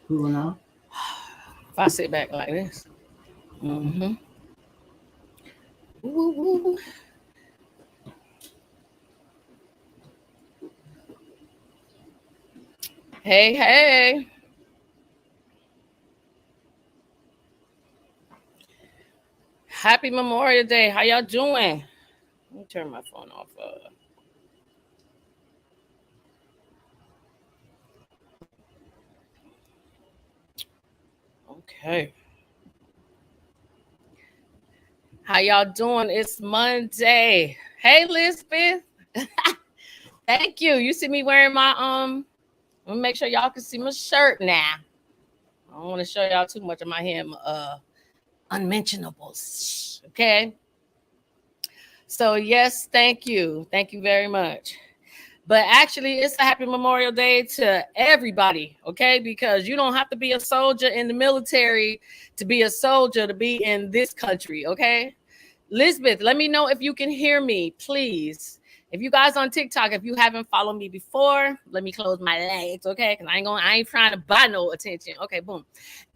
Who now? If I sit back like this. Mm-hmm. Ooh, ooh. Hey, hey. Happy Memorial Day. How y'all doing? Let me turn my phone off. Okay. How y'all doing? It's Monday. Hey, Lisbeth. Thank you. You see me wearing my Let me make sure y'all can see my shirt now. I don't want to show y'all too much of my him unmentionables. Okay. So yes, thank you. Thank you very much. But actually, it's a happy Memorial Day to everybody, okay? Because you don't have to be a soldier in the military to be a soldier to be in this country, okay? Lisbeth, let me know if you can hear me, please. If you guys on TikTok, if you haven't followed me before, let me close my legs, okay? Because I ain't trying to buy no attention. Okay, boom.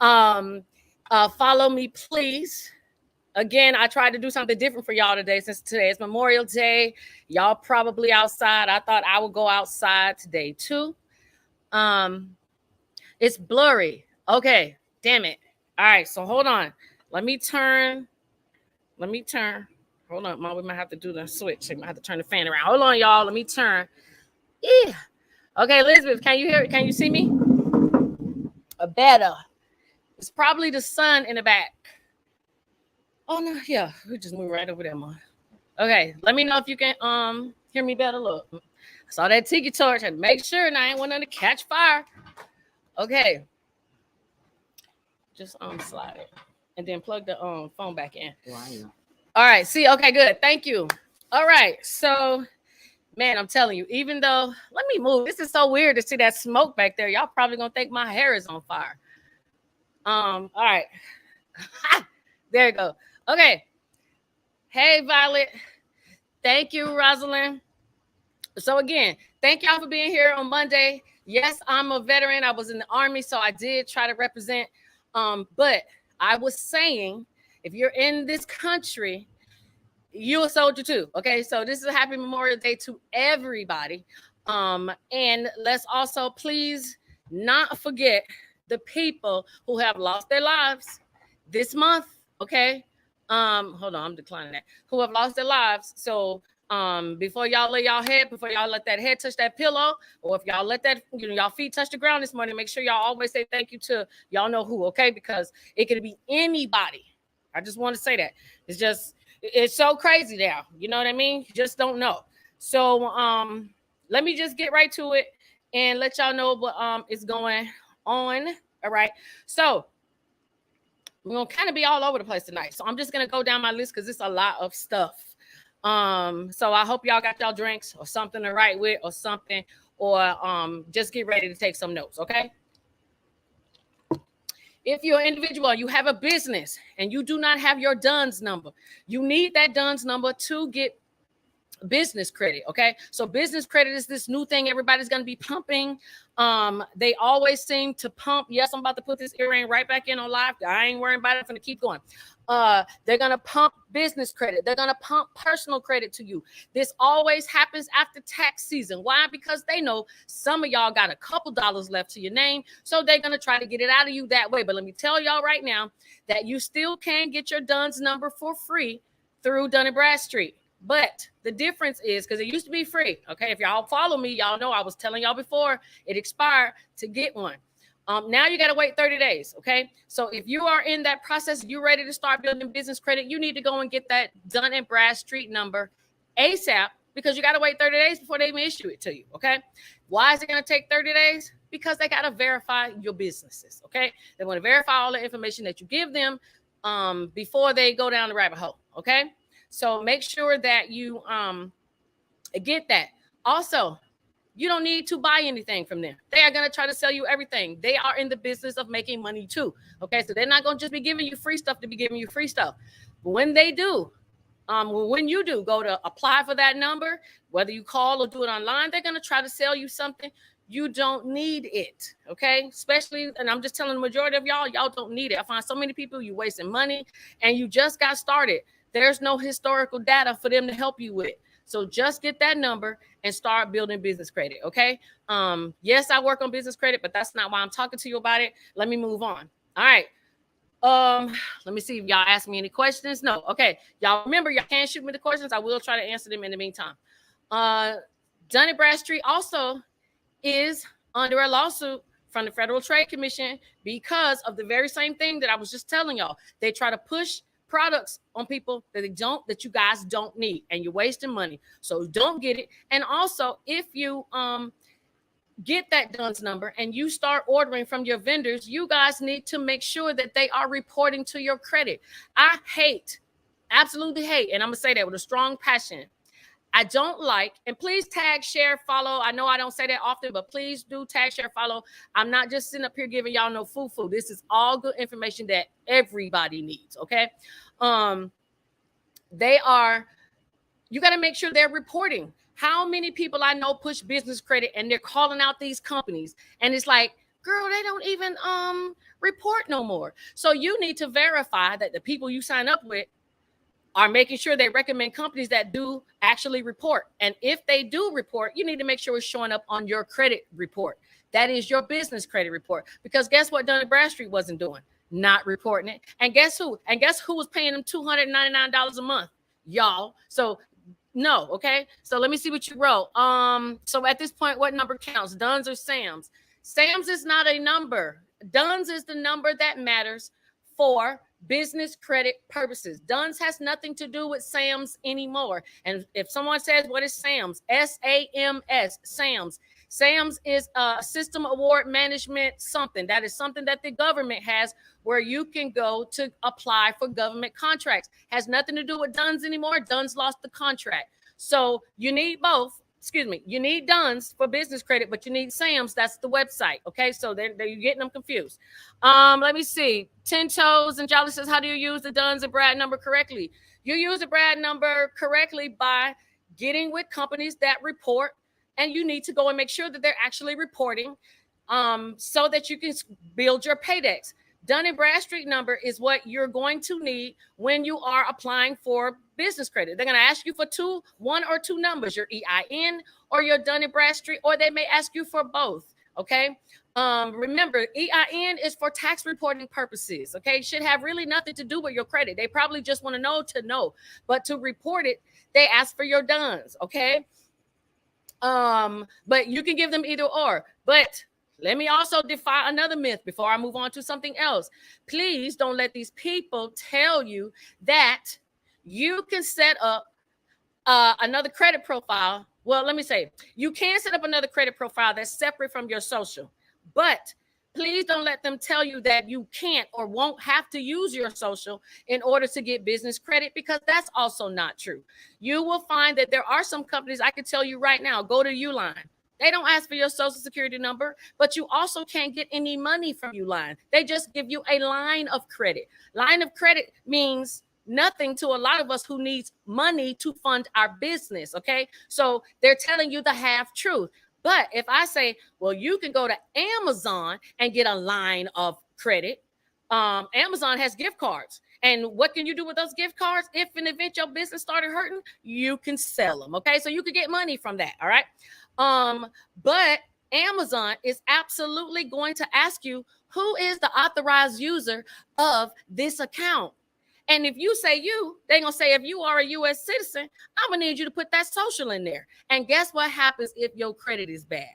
Um, Follow me, please. Again, I tried to do something different for y'all today since today is Memorial Day. Y'all probably outside. I thought I would go outside today too. Um, it's blurry. Okay, damn it. All right, so hold on. Let me turn. Let me turn. Hold on, Mom. We might have to do the switch. We might have to turn the fan around. Hold on, y'all. Let me turn. Yeah. Okay, Elizabeth, can you hear? Can you see me? Better. It's probably the sun in the back. Oh no, yeah. We just move right over there, Mom. Okay, let me know if you can hear me better. Look, I saw that tiki torch and make sure and I ain't want to catch fire. Okay, just slide it and then plug the phone back in. Wow. All right, see, okay, good. Thank you. All right, so man, I'm telling you, even though let me move. This is so weird to see that smoke back there. Y'all probably gonna think my hair is on fire. All right. There you go. Okay. Hey, Violet. Thank you, Rosalind. So again, thank y'all for being here on Monday. Yes, I'm a veteran. I was in the Army, so I did try to represent. But I was saying, if you're in this country, you're a soldier too. Okay, so this is a happy Memorial Day to everybody. And let's also please not forget the people who have lost their lives this month. Okay. Hold on, I'm declining that. Who have lost their lives. So before y'all lay y'all head, before y'all let that head touch that pillow, or if y'all let that, y'all feet touch the ground this morning, make sure y'all always say thank you to y'all know who, okay? Because it could be anybody. I just want to say that. It's so crazy now. You know what I mean? You just don't know. So let me just get right to it and let y'all know what is going on. All right. So we're gonna kind of be all over the place tonight. So I'm just gonna go down my list because it's a lot of stuff. So I hope y'all got y'all drinks or something to write with or something, or just get ready to take some notes, okay? If you're an individual, you have a business and you do not have your DUNS number, you need that DUNS number to get business credit. Okay, so business credit is this new thing everybody's going to be pumping. They always seem to pump. Yes, I'm about to put this earring right back in on live. I ain't worrying about it. I'm going to keep going. They're going to pump business credit. They're going to pump personal credit to you. This always happens after tax season. Why? Because they know some of y'all got a couple dollars left to your name, so they're going to try to get it out of you that way. But let me tell y'all right now that you still can get your DUNS number for free through Dun & Bradstreet. But the difference is, because it used to be free, okay? If y'all follow me, y'all know I was telling y'all before it expired to get one. Now you got to wait 30 days, okay? So if you are in that process, you're ready to start building business credit, you need to go and get that Dun & Bradstreet number ASAP, because you got to wait 30 days before they even issue it to you, okay? Why is it going to take 30 days? Because they got to verify your businesses, okay? They want to verify all the information that you give them before they go down the rabbit hole, okay? So make sure that you get that. Also, you don't need to buy anything from them. They are going to try to sell you everything. They are in the business of making money too. Okay, so they're not going to just be giving you free stuff to be giving you free stuff. But when they do, when you do go to apply for that number, whether you call or do it online, they're going to try to sell you something. you don't need it, okay? Especially, and I'm just telling the majority of y'all don't need it. I find so many people, you wasting money and you just got started. There's no historical data for them to help you with. So just get that number and start building business credit, okay? Yes, I work on business credit, but that's not why I'm talking to you about it. Let me move on. All right. Let me see if y'all ask me any questions. No, okay. Y'all remember, y'all can shoot me the questions. I will try to answer them in the meantime. Dun & Bradstreet also is under a lawsuit from the Federal Trade Commission because of the very same thing that I was just telling y'all. They try to push products on people that you guys don't need, and you're wasting money. So don't get it. And also, if you get that DUNS number and you start ordering from your vendors, you guys need to make sure that they are reporting to your credit. I absolutely hate, and I'm gonna say that with a strong passion, I don't like, and please tag, share, follow. I know I don't say that often, but please do tag, share, follow. I'm not just sitting up here giving y'all no foo-foo. This is all good information that everybody needs, okay? You got to make sure they're reporting. How many people I know push business credit and they're calling out these companies, and it's like, girl, they don't even report no more. So you need to verify that the people you sign up with are making sure they recommend companies that do actually report. And if they do report, you need to make sure it's showing up on your credit report. That is your business credit report. Because guess what Dun & Bradstreet wasn't doing? Not reporting it. And guess who? And guess who was paying them $299 a month? Y'all. So no, okay? So let me see what you wrote. So at this point, what number counts? Duns or Sams? Sams is not a number. Duns is the number that matters for business credit purposes. Duns has nothing to do with Sams anymore. And if someone says, what is Sams? S-A-M-S, Sams. Sams is a system award management something. That is something that the government has where you can go to apply for government contracts. Has nothing to do with Duns anymore. Duns lost the contract. So you need both. Excuse me, you need Duns for business credit, but you need Sams. That's the website. Okay, so you're getting them confused. Let me see. 10 Toes and Jolly says, how do you use the Duns and Brad number correctly? You use the Brad number correctly by getting with companies that report, and you need to go and make sure that they're actually reporting so that you can build your paydex. Dun & Bradstreet number is what you're going to need when you are applying for business credit. They're going to ask you for one or two numbers, your EIN or your Dun & Bradstreet, or they may ask you for both, okay? Remember, EIN is for tax reporting purposes, okay? It should have really nothing to do with your credit. They probably just want to know. But to report it, they ask for your Duns, okay? But you can give them either or. But let me also defy another myth before I move on to something else. Please don't let these people tell you that you can set up another credit profile. Well, let me say, you can set up another credit profile that's separate from your social. But please don't let them tell you that you can't or won't have to use your social in order to get business credit, because that's also not true. You will find that there are some companies, I can tell you right now, go to Uline. They don't ask for your social security number, but you also can't get any money from Uline. They just give you a line of credit. Line of credit means nothing to a lot of us who needs money to fund our business, okay? So they're telling you the half truth. But if I say, well, you can go to Amazon and get a line of credit, Amazon has gift cards. And what can you do with those gift cards? If in the event your business started hurting, you can sell them, okay? So you could get money from that, all right? But Amazon is absolutely going to ask you, who is the authorized user of this account? And if you say they're going to say, if you are a U.S. citizen, I'm going to need you to put that social in there. And guess what happens if your credit is bad?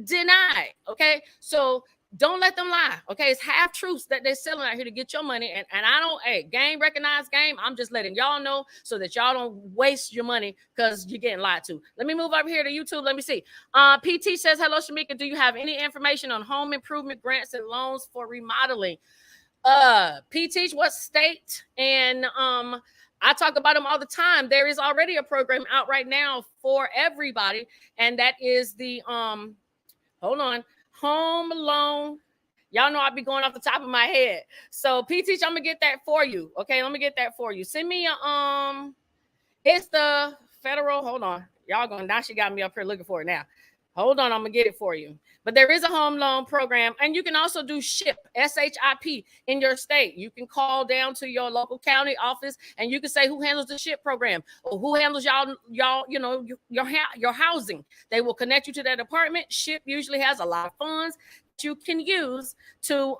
Denied, okay? So don't let them lie, okay? It's half truths that they're selling out here to get your money. And I don't, game recognized game. I'm just letting y'all know so that y'all don't waste your money because you're getting lied to. Let me move over here to YouTube. Let me see. PT says, hello, Shamika. Do you have any information on home improvement grants and loans for remodeling? PT, what state? And I talk about them all the time. There is already a program out right now for everybody, and that is the home loan. Y'all know I'll be going off the top of my head. So PT, I'm gonna get that for you. Okay, let me get that for you. Send me a it's the federal. Hold on, y'all going now. She got me up here looking for it now. Hold on, I'm gonna get it for you. But there is a home loan program, and you can also do SHIP, SHIP, in your state. You can call down to your local county office, and you can say who handles the SHIP program or who handles y'all, your housing. They will connect you to that department. SHIP usually has a lot of funds you can use to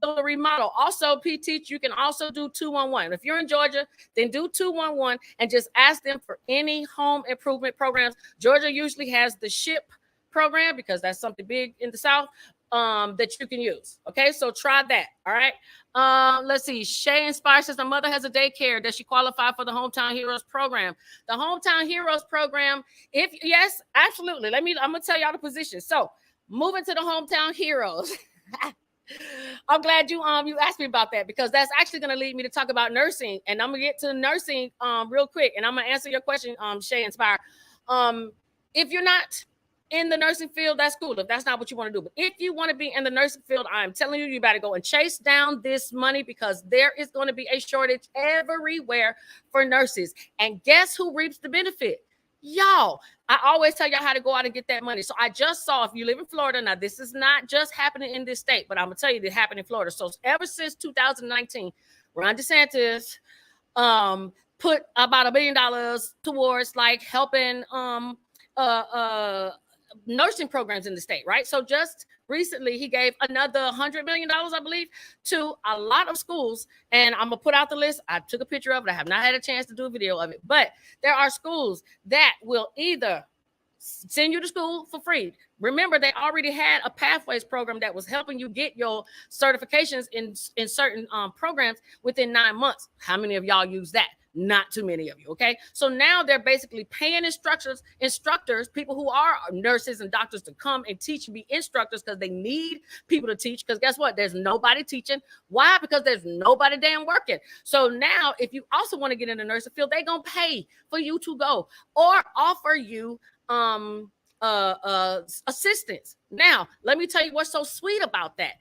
build a remodel. Also, PT, you can also do 211. If you're in Georgia, then do 211 and just ask them for any home improvement programs. Georgia usually has the SHIP program because that's something big in the South that you can use. Okay, so try that. All right. Let's see. Shay Inspire says, my mother has a daycare. Does she qualify for the Hometown Heroes program? The Hometown Heroes program, if yes, absolutely. I'm gonna tell y'all the position. So moving to the Hometown Heroes. I'm glad you asked me about that because that's actually going to lead me to talk about nursing, and I'm gonna get to nursing real quick, and I'm gonna answer your question, Shay Inspire. If you're not in the nursing field, that's cool. If that's not what you want to do, but if you want to be in the nursing field, I'm telling you, you better go and chase down this money because there is going to be a shortage everywhere for nurses. And guess who reaps the benefit? Y'all. I always tell y'all how to go out and get that money. So I just saw, if you live in Florida, now this is not just happening in this state, but I'm gonna tell you it happened in Florida. So ever since 2019, Ron DeSantis put about $1 billion towards like helping nursing programs in the state, right? So just recently he gave another $100 million, I believe, to a lot of schools. And I'm gonna put out the list. I took a picture of it. I have not had a chance to do a video of it, but there are schools that will either send you to school for free. Remember, they already had a pathways program that was helping you get your certifications in certain programs within 9 months. How many of y'all use that? Not too many of you. Okay, so now they're basically paying instructors, people who are nurses and doctors to come and teach and be instructors because they need people to teach. Because guess what? There's nobody teaching. Why? Because there's nobody damn working. So now, if you also want to get in the nursing field, they're gonna pay for you to go or offer you assistance. Now, let me tell you what's so sweet about that.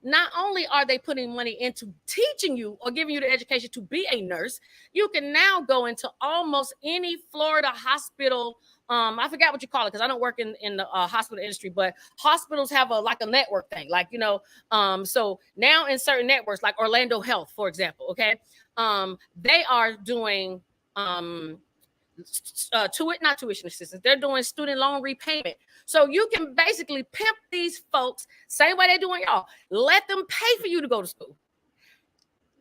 Not only are they putting money into teaching you or giving you the education to be a nurse, you can now go into almost any Florida hospital. I forgot what you call it because I don't work in the hospital industry, but hospitals have a network thing, so now in certain networks like Orlando Health, for example, okay, they are doing not tuition assistance. They're doing student loan repayment. So you can basically pimp these folks, same way they're doing y'all. Let them pay for you to go to school.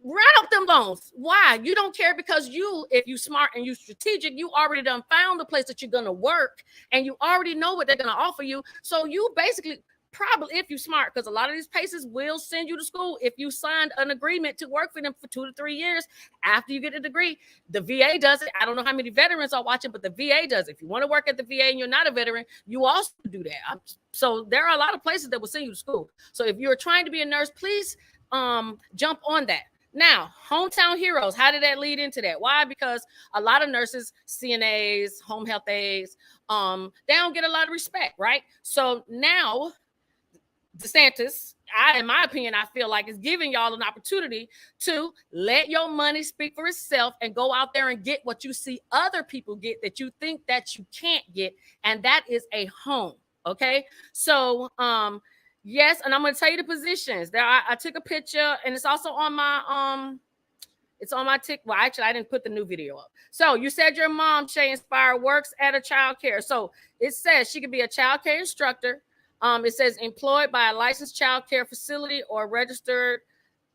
Run up them loans. Why? You don't care because if you smart and you strategic, you already done found the place that you're going to work and you already know what they're going to offer you. So you basically, probably if you smart, because a lot of these places will send you to school if you signed an agreement to work for them for 2 to 3 years after you get a degree. The VA does it. I don't know how many veterans are watching, but the VA does it. If you want to work at the VA and you're not a veteran, you also do that. So there are a lot of places that will send you to school. So if you're trying to be a nurse, please jump on that. Now, Hometown Heroes, how did that lead into that? Why? Because a lot of nurses, CNAs, home health aides, they don't get a lot of respect, right? So now DeSantis, in my opinion, I feel like is giving y'all an opportunity to let your money speak for itself and go out there and get what you see other people get that you think that you can't get, and that is a home. Okay, so yes, and I'm going to tell you the positions. I took a picture, and it's also on my it's on my tick. Well, actually, I didn't put the new video up. So you said your mom, Shay Inspire, works at a child care. So it says she could be a child care instructor. It says employed by a licensed child care facility or registered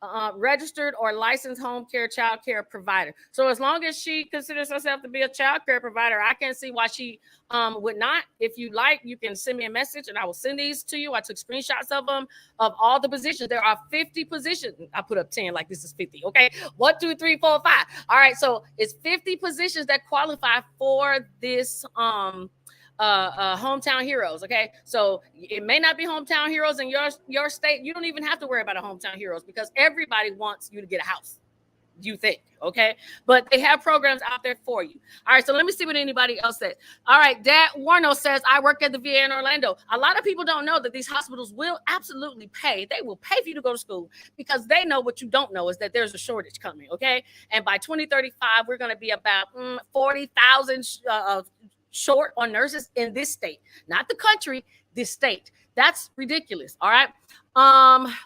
or licensed home care child care provider. So as long as she considers herself to be a child care provider, I can't see why she would not. If you like, you can send me a message and I will send these to you. I took screenshots of them, of all the positions. There are 50 positions. I put up 10 like this is 50. Okay. 1, 2, 3, 4, 5. All right. So it's 50 positions that qualify for this Hometown Heroes. Okay, so it may not be Hometown Heroes in your state. You don't even have to worry about a Hometown Heroes because everybody wants you to get a house, you think. Okay, but they have programs out there for you. All right, so let me see what anybody else says. All right, Dad Warno says, I work at the VA in Orlando. A lot of people don't know that these hospitals will absolutely pay. They will pay for you to go to school because they know what you don't know is that there's a shortage coming. Okay, and by 2035 we're going to be about 40,000 short on nurses in this state, not the country, this state. That's ridiculous. All right.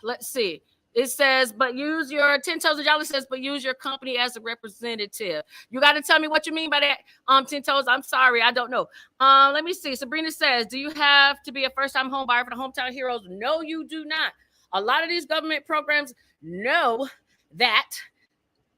Let's see. It says, but use your 10 toes. Jolly says, but use your company as a representative. You got to tell me what you mean by that. 10 toes. I'm sorry, I don't know. Let me see. Sabrina says, do you have to be a first-time home buyer for the Hometown Heroes? No, you do not. A lot of these government programs know that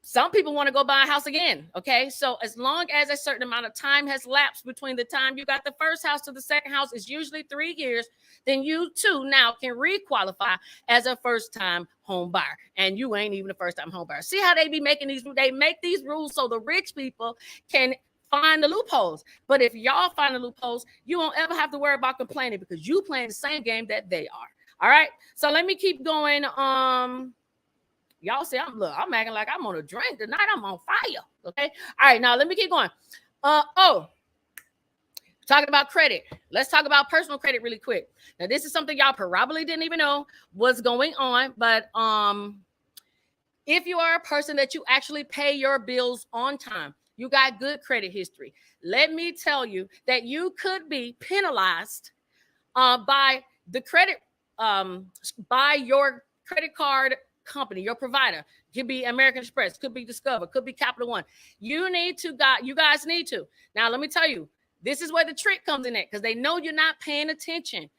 some people want to go buy a house again. Okay. So as long as a certain amount of time has lapsed between the time you got the first house to the second house, is usually 3 years, then you too now can requalify as a first-time home buyer. And you ain't even a first-time home buyer. See how they be making these, they make these rules so the rich people can find the loopholes. But if y'all find the loopholes, you won't ever have to worry about complaining because you playing the same game that they are. All right. So let me keep going. Y'all see, I'm acting like I'm on a drink tonight. I'm on fire. Okay. All right. Now let me keep going. Talking about credit. Let's talk about personal credit really quick. Now, this is something y'all probably didn't even know what's going on. But if you are a person that you actually pay your bills on time, you got good credit history, let me tell you that you could be penalized by the credit, by your credit card company, your provider. Could be American Express, could be Discover, could be Capital One. You guys need to. Now, let me tell you, this is where the trick comes in at, because they know you're not paying attention.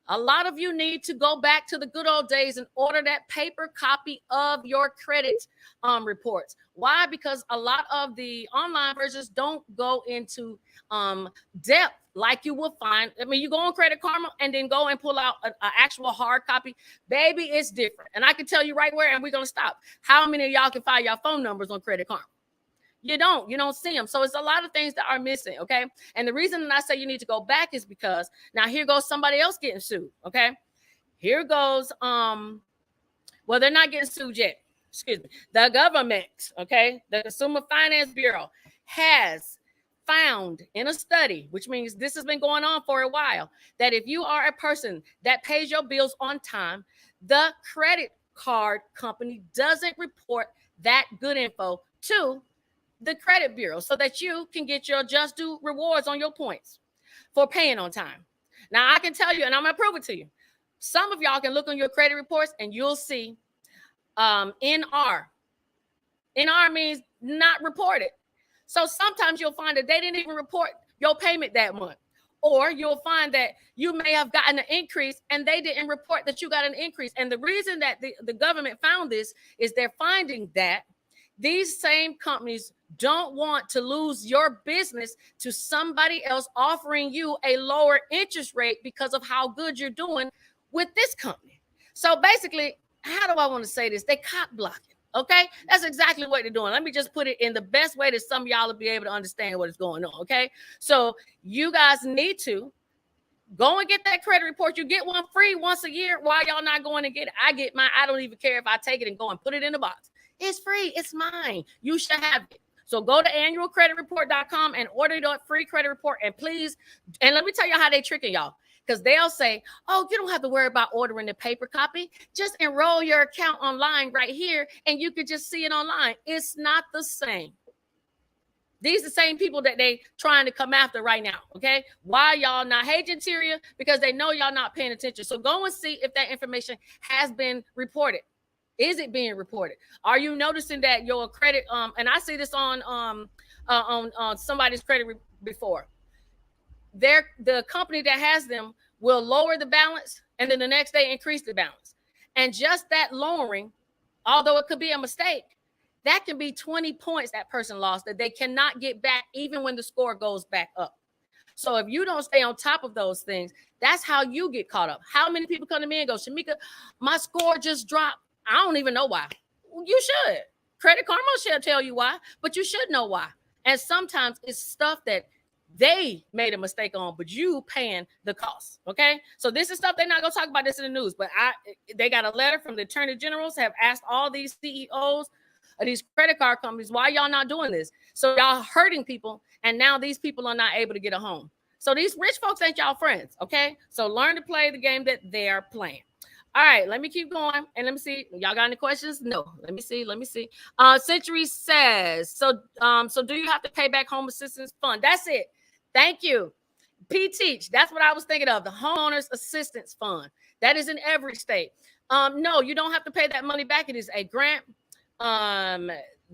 A lot of you need to go back to the good old days and order that paper copy of your credit reports. Why? Because a lot of the online versions don't go into depth like you will find. I mean, you go on Credit Karma and then go and pull out an actual hard copy. Baby, it's different. And I can tell you right where, and we're going to stop. How many of y'all can find your phone numbers on Credit Karma? You don't see them. So it's a lot of things that are missing. Okay. And the reason that I say you need to go back is because now here goes somebody else getting sued. Okay. Here goes, well, they're not getting sued yet. Excuse me. The government, okay, the Consumer Finance Bureau has found in a study, which means this has been going on for a while, that if you are a person that pays your bills on time, the credit card company doesn't report that good info to the credit bureau so that you can get your just due rewards on your points for paying on time. Now, I can tell you, and I'm going to prove it to you. Some of y'all can look on your credit reports and you'll see NR. NR means not reported. So sometimes you'll find that they didn't even report your payment that month. Or you'll find that you may have gotten an increase and they didn't report that you got an increase. And the reason that the government found this is they're finding that these same companies don't want to lose your business to somebody else offering you a lower interest rate because of how good you're doing with this company. So basically, how do I want to say this? They cop blocking. Okay, that's exactly what they're doing. Let me just put it in the best way that some of y'all will be able to understand what is going on. Okay, so you guys need to go and get that credit report. You get one free once a year. Why y'all not going to get it? I get mine. I don't even care if I take it and go and put it in the box. It's free. It's mine. You should have it. So go to annualcreditreport.com and order your free credit report. And please, and let me tell you how they tricking y'all. Because they'll say, oh, you don't have to worry about ordering the paper copy. Just enroll your account online right here and you could just see it online. It's not the same. These are the same people that they trying to come after right now, okay? Why y'all not? Hey, Genteria, because they know y'all not paying attention. So go and see if that information has been reported. Is it being reported? Are you noticing that your credit, and I see this on somebody's credit before. The company that has them will lower the balance and then the next day increase the balance. And just that lowering, although it could be a mistake, that can be 20 points that person lost that they cannot get back even when the score goes back up. So if you don't stay on top of those things, that's how you get caught up. How many people come to me and go, Shamika, my score just dropped. I don't even know why. You should. Credit Karma should tell you why, but you should know why. And sometimes it's stuff that they made a mistake on, but you paying the cost. Okay. So this is stuff they're not going to talk about this in the news, but they got a letter from the attorney generals have asked all these CEOs of these credit card companies, why y'all not doing this? So y'all hurting people. And now these people are not able to get a home. So these rich folks ain't y'all friends. Okay. So learn to play the game that they're playing. All right, let me keep going. And let me see. Y'all got any questions? No. Let me see. Century says, so do you have to pay back home assistance fund? That's it. Thank you. P-Teach, that's what I was thinking of. The Homeowners Assistance Fund. That is in every state. No, you don't have to pay that money back. It is a grant.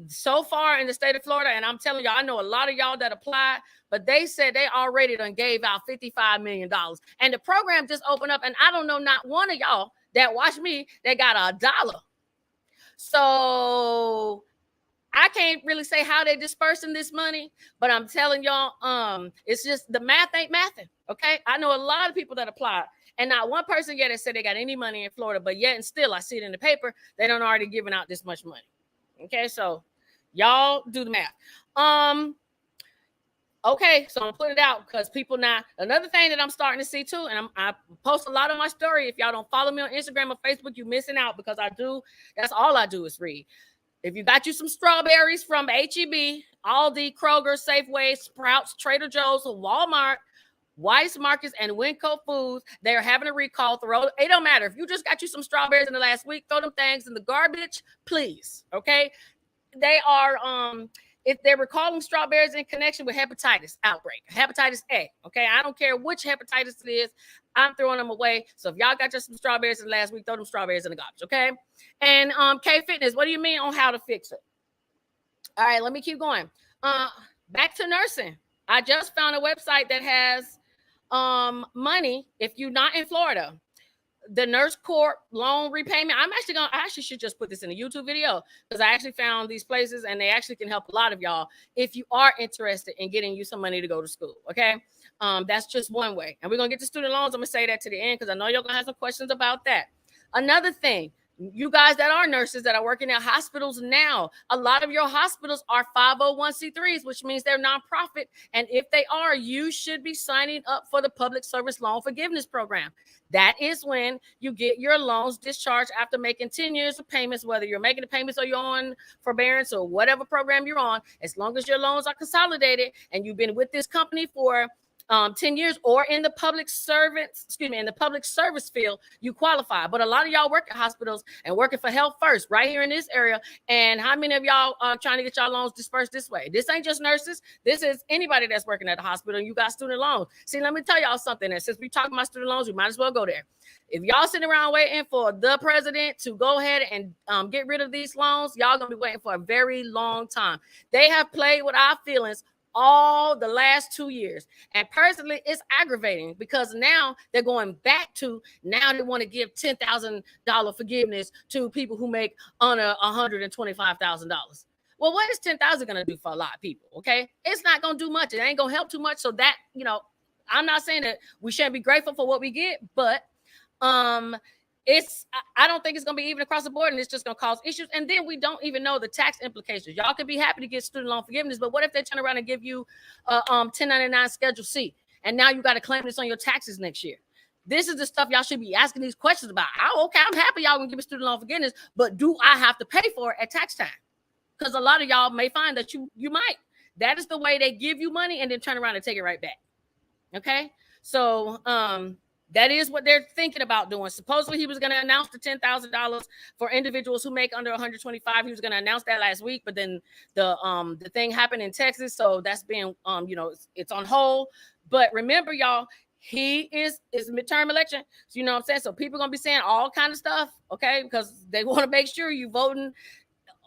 So far in the state of Florida, and I'm telling y'all, I know a lot of y'all that applied, but they said they already done gave out $55 million. And the program just opened up, and I don't know not one of y'all that watch me that got $1. So I can't really say how they dispersing this money, but I'm telling y'all, it's just the math ain't mathing. Okay. I know a lot of people that applied, and not one person yet has said they got any money in Florida, but yet and still I see it in the paper. They don't already giving out this much money. Okay. So y'all do the math. Okay, so I'm putting it out because people now, another thing that I'm starting to see too, and I post a lot on my story. If y'all don't follow me on Instagram or Facebook, you're missing out, because I do. That's all I do is read. If you got you some strawberries from HEB, Aldi, Kroger, Safeway, Sprouts, Trader Joe's, Walmart, Weis Markets, and Winco Foods, they're having a recall. It don't matter. If you just got you some strawberries in the last week, throw them things in the garbage, please. Okay? They are if they're recalling strawberries in connection with hepatitis outbreak, hepatitis A. Okay, I don't care which hepatitis it is, I'm throwing them away. So if y'all got just some strawberries in the last week, throw them strawberries in the garbage. Okay. And K Fitness, what do you mean on how to fix it? All right, let me keep going. Back to nursing. I just found a website that has money if you're not in Florida. The Nurse Corp loan repayment. I actually should just put this in a YouTube video, because I actually found these places and they actually can help a lot of y'all if you are interested in getting you some money to go to school. Okay. That's just one way. And we're going to get to student loans. I'm going to say that to the end, because I know you're going to have some questions about that. Another thing, you guys that are nurses that are working at hospitals now, a lot of your hospitals are 501c3s, which means they're nonprofit. And if they are, you should be signing up for the Public Service Loan Forgiveness Program. That is when you get your loans discharged after making 10 years of payments, whether you're making the payments or you're on forbearance or whatever program you're on. As long as your loans are consolidated and you've been with this company for 10 years or in the public service field, you qualify. But a lot of y'all work at hospitals and working for Health First right here in this area. And how many of y'all are trying to get y'all loans dispersed this way? This ain't just nurses. This is anybody that's working at the hospital and you got student loans. See, let me tell y'all something. And since we're talking about student loans, we might as well go there. If y'all sitting around waiting for the president to go ahead and get rid of these loans, y'all gonna be waiting for a very long time. They have played with our feelings all the last 2 years. And personally, it's aggravating, because now they're going back to, now they want to give $10,000 forgiveness to people who make under $125,000. Well, what is $10,000 going to do for a lot of people? Okay. It's not going to do much. It ain't going to help too much. So that, I'm not saying that we shouldn't be grateful for what we get, but I don't think it's going to be even across the board, and it's just going to cause issues. And then we don't even know the tax implications. Y'all could be happy to get student loan forgiveness, but what if they turn around and give you a 1099 Schedule C, and now you got to claim this on your taxes next year? This is the stuff y'all should be asking these questions about. Okay, I'm happy y'all gonna give me student loan forgiveness, but do I have to pay for it at tax time? Because a lot of y'all may find that you might. That is the way they give you money and then turn around and take it right back. Okay, so that is what they're thinking about doing. Supposedly, he was going to announce the $10,000 for individuals who make under 125. He was going to announce that last week, but then the thing happened in Texas, so that's being it's on hold. But remember, y'all, he is midterm election. So you know what I'm saying? So people are going to be saying all kind of stuff, okay? Because they want to make sure you're voting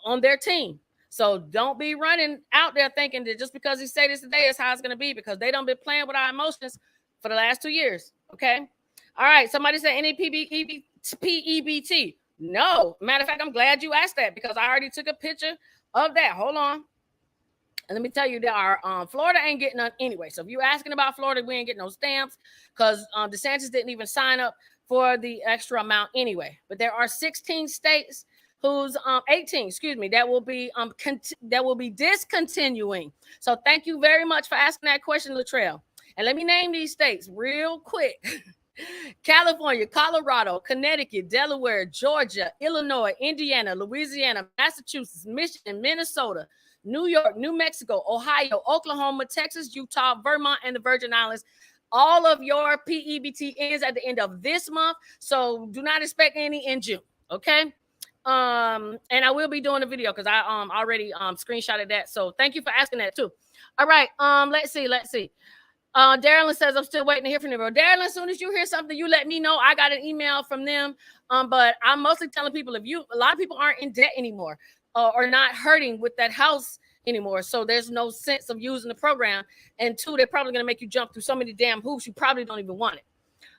on their team. So don't be running out there thinking that just because he said this today is how it's going to be, because they don't be playing with our emotions for the last 2 years. Okay. All right. Somebody said any PEBT. No. Matter of fact, I'm glad you asked that, because I already took a picture of that. Hold on. And let me tell you, there are Florida ain't getting none anyway. So if you're asking about Florida, we ain't getting no stamps, because DeSantis didn't even sign up for the extra amount anyway. But there are 16 states who's 18, that will be discontinuing. So thank you very much for asking that question, Latrell. And let me name these states real quick. California, Colorado, Connecticut, Delaware, Georgia, Illinois, Indiana, Louisiana, Massachusetts, Michigan, Minnesota, New York, New Mexico, Ohio, Oklahoma, Texas, Utah, Vermont, and the Virgin Islands. All of your PEBT ends at the end of this month, so do not expect any in June, okay? And I will be doing a video, because I already screenshotted that. So thank you for asking that too. All right, let's see. Darylyn says, I'm still waiting to hear from them. Bro. Darylyn, as soon as you hear something, you let me know. I got an email from them. But I'm mostly telling people, a lot of people aren't in debt anymore or not hurting with that house anymore. So there's no sense of using the program. And two, they're probably going to make you jump through so many damn hoops. You probably don't even want it.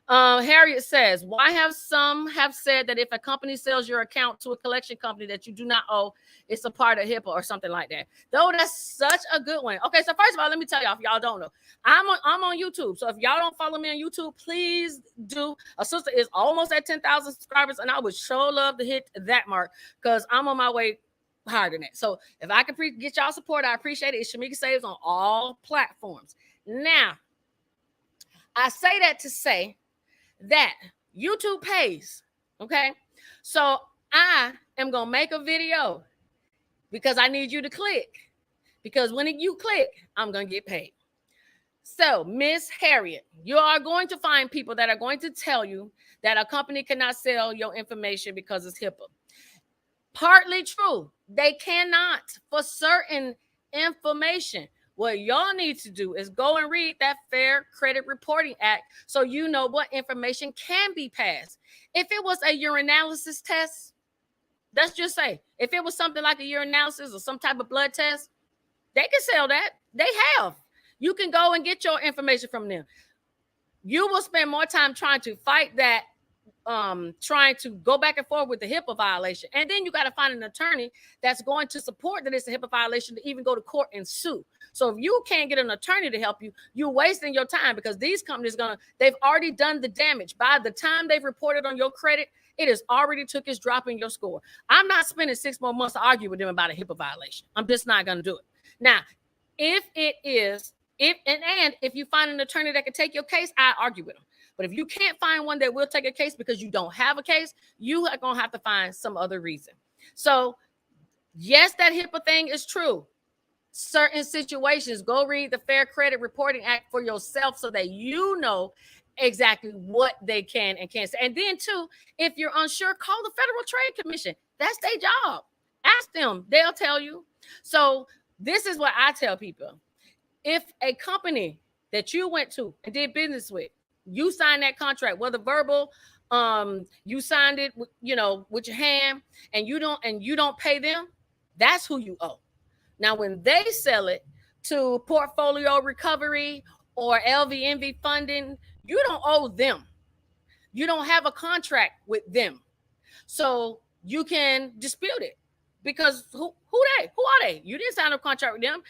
Harriet says, why have some have said that if a company sells your account to a collection company that you do not owe, it's a part of HIPAA or something like that? Though that's such a good one. Okay, so first of all, let me tell y'all, if y'all don't know, I'm on YouTube. So if y'all don't follow me on YouTube, please do. A sister is almost at 10,000 subscribers, and I would sure love to hit that mark because I'm on my way higher than that. So if I can get y'all support, I appreciate it. It's Shamika Saves on all platforms. Now, I say that to say that YouTube pays. Okay. So I am going to make a video because I need you to click. Because when you click, I'm going to get paid. So, Miss Harriet, you are going to find people that are going to tell you that a company cannot sell your information because it's HIPAA. Partly true. They cannot for certain information. What y'all need to do is go and read that Fair Credit Reporting Act so you know what information can be passed. If it was a urinalysis test, let's just say, if it was something like a urinalysis or some type of blood test, they can sell that. They have. You can go and get your information from them. You will spend more time trying to fight that, trying to go back and forth with the HIPAA violation. And then you got to find an attorney that's going to support that it's a HIPAA violation to even go to court and sue. So if you can't get an attorney to help you, you're wasting your time because these companies they've already done the damage. By the time they've reported on your credit, it has already took its drop in your score. I'm not spending 6 more months to argue with them about a HIPAA violation. I'm just not going to do it. Now, if you find an attorney that can take your case, I argue with them. But if you can't find one that will take a case because you don't have a case, you are going to have to find some other reason. So, yes, that HIPAA thing is true. Certain situations, go read the Fair Credit Reporting Act for yourself so that you know exactly what they can and can't say. And then, too, if you're unsure, call the Federal Trade Commission. That's their job. Ask them. They'll tell you. So, this is what I tell people. If a company that you went to and did business with, you signed that contract, whether verbal, you signed it, with your hand, and you don't pay them, that's who you owe. Now, when they sell it to Portfolio Recovery or LVNV funding, you don't owe them. You don't have a contract with them, so you can dispute it because who are they? You didn't sign a contract with them.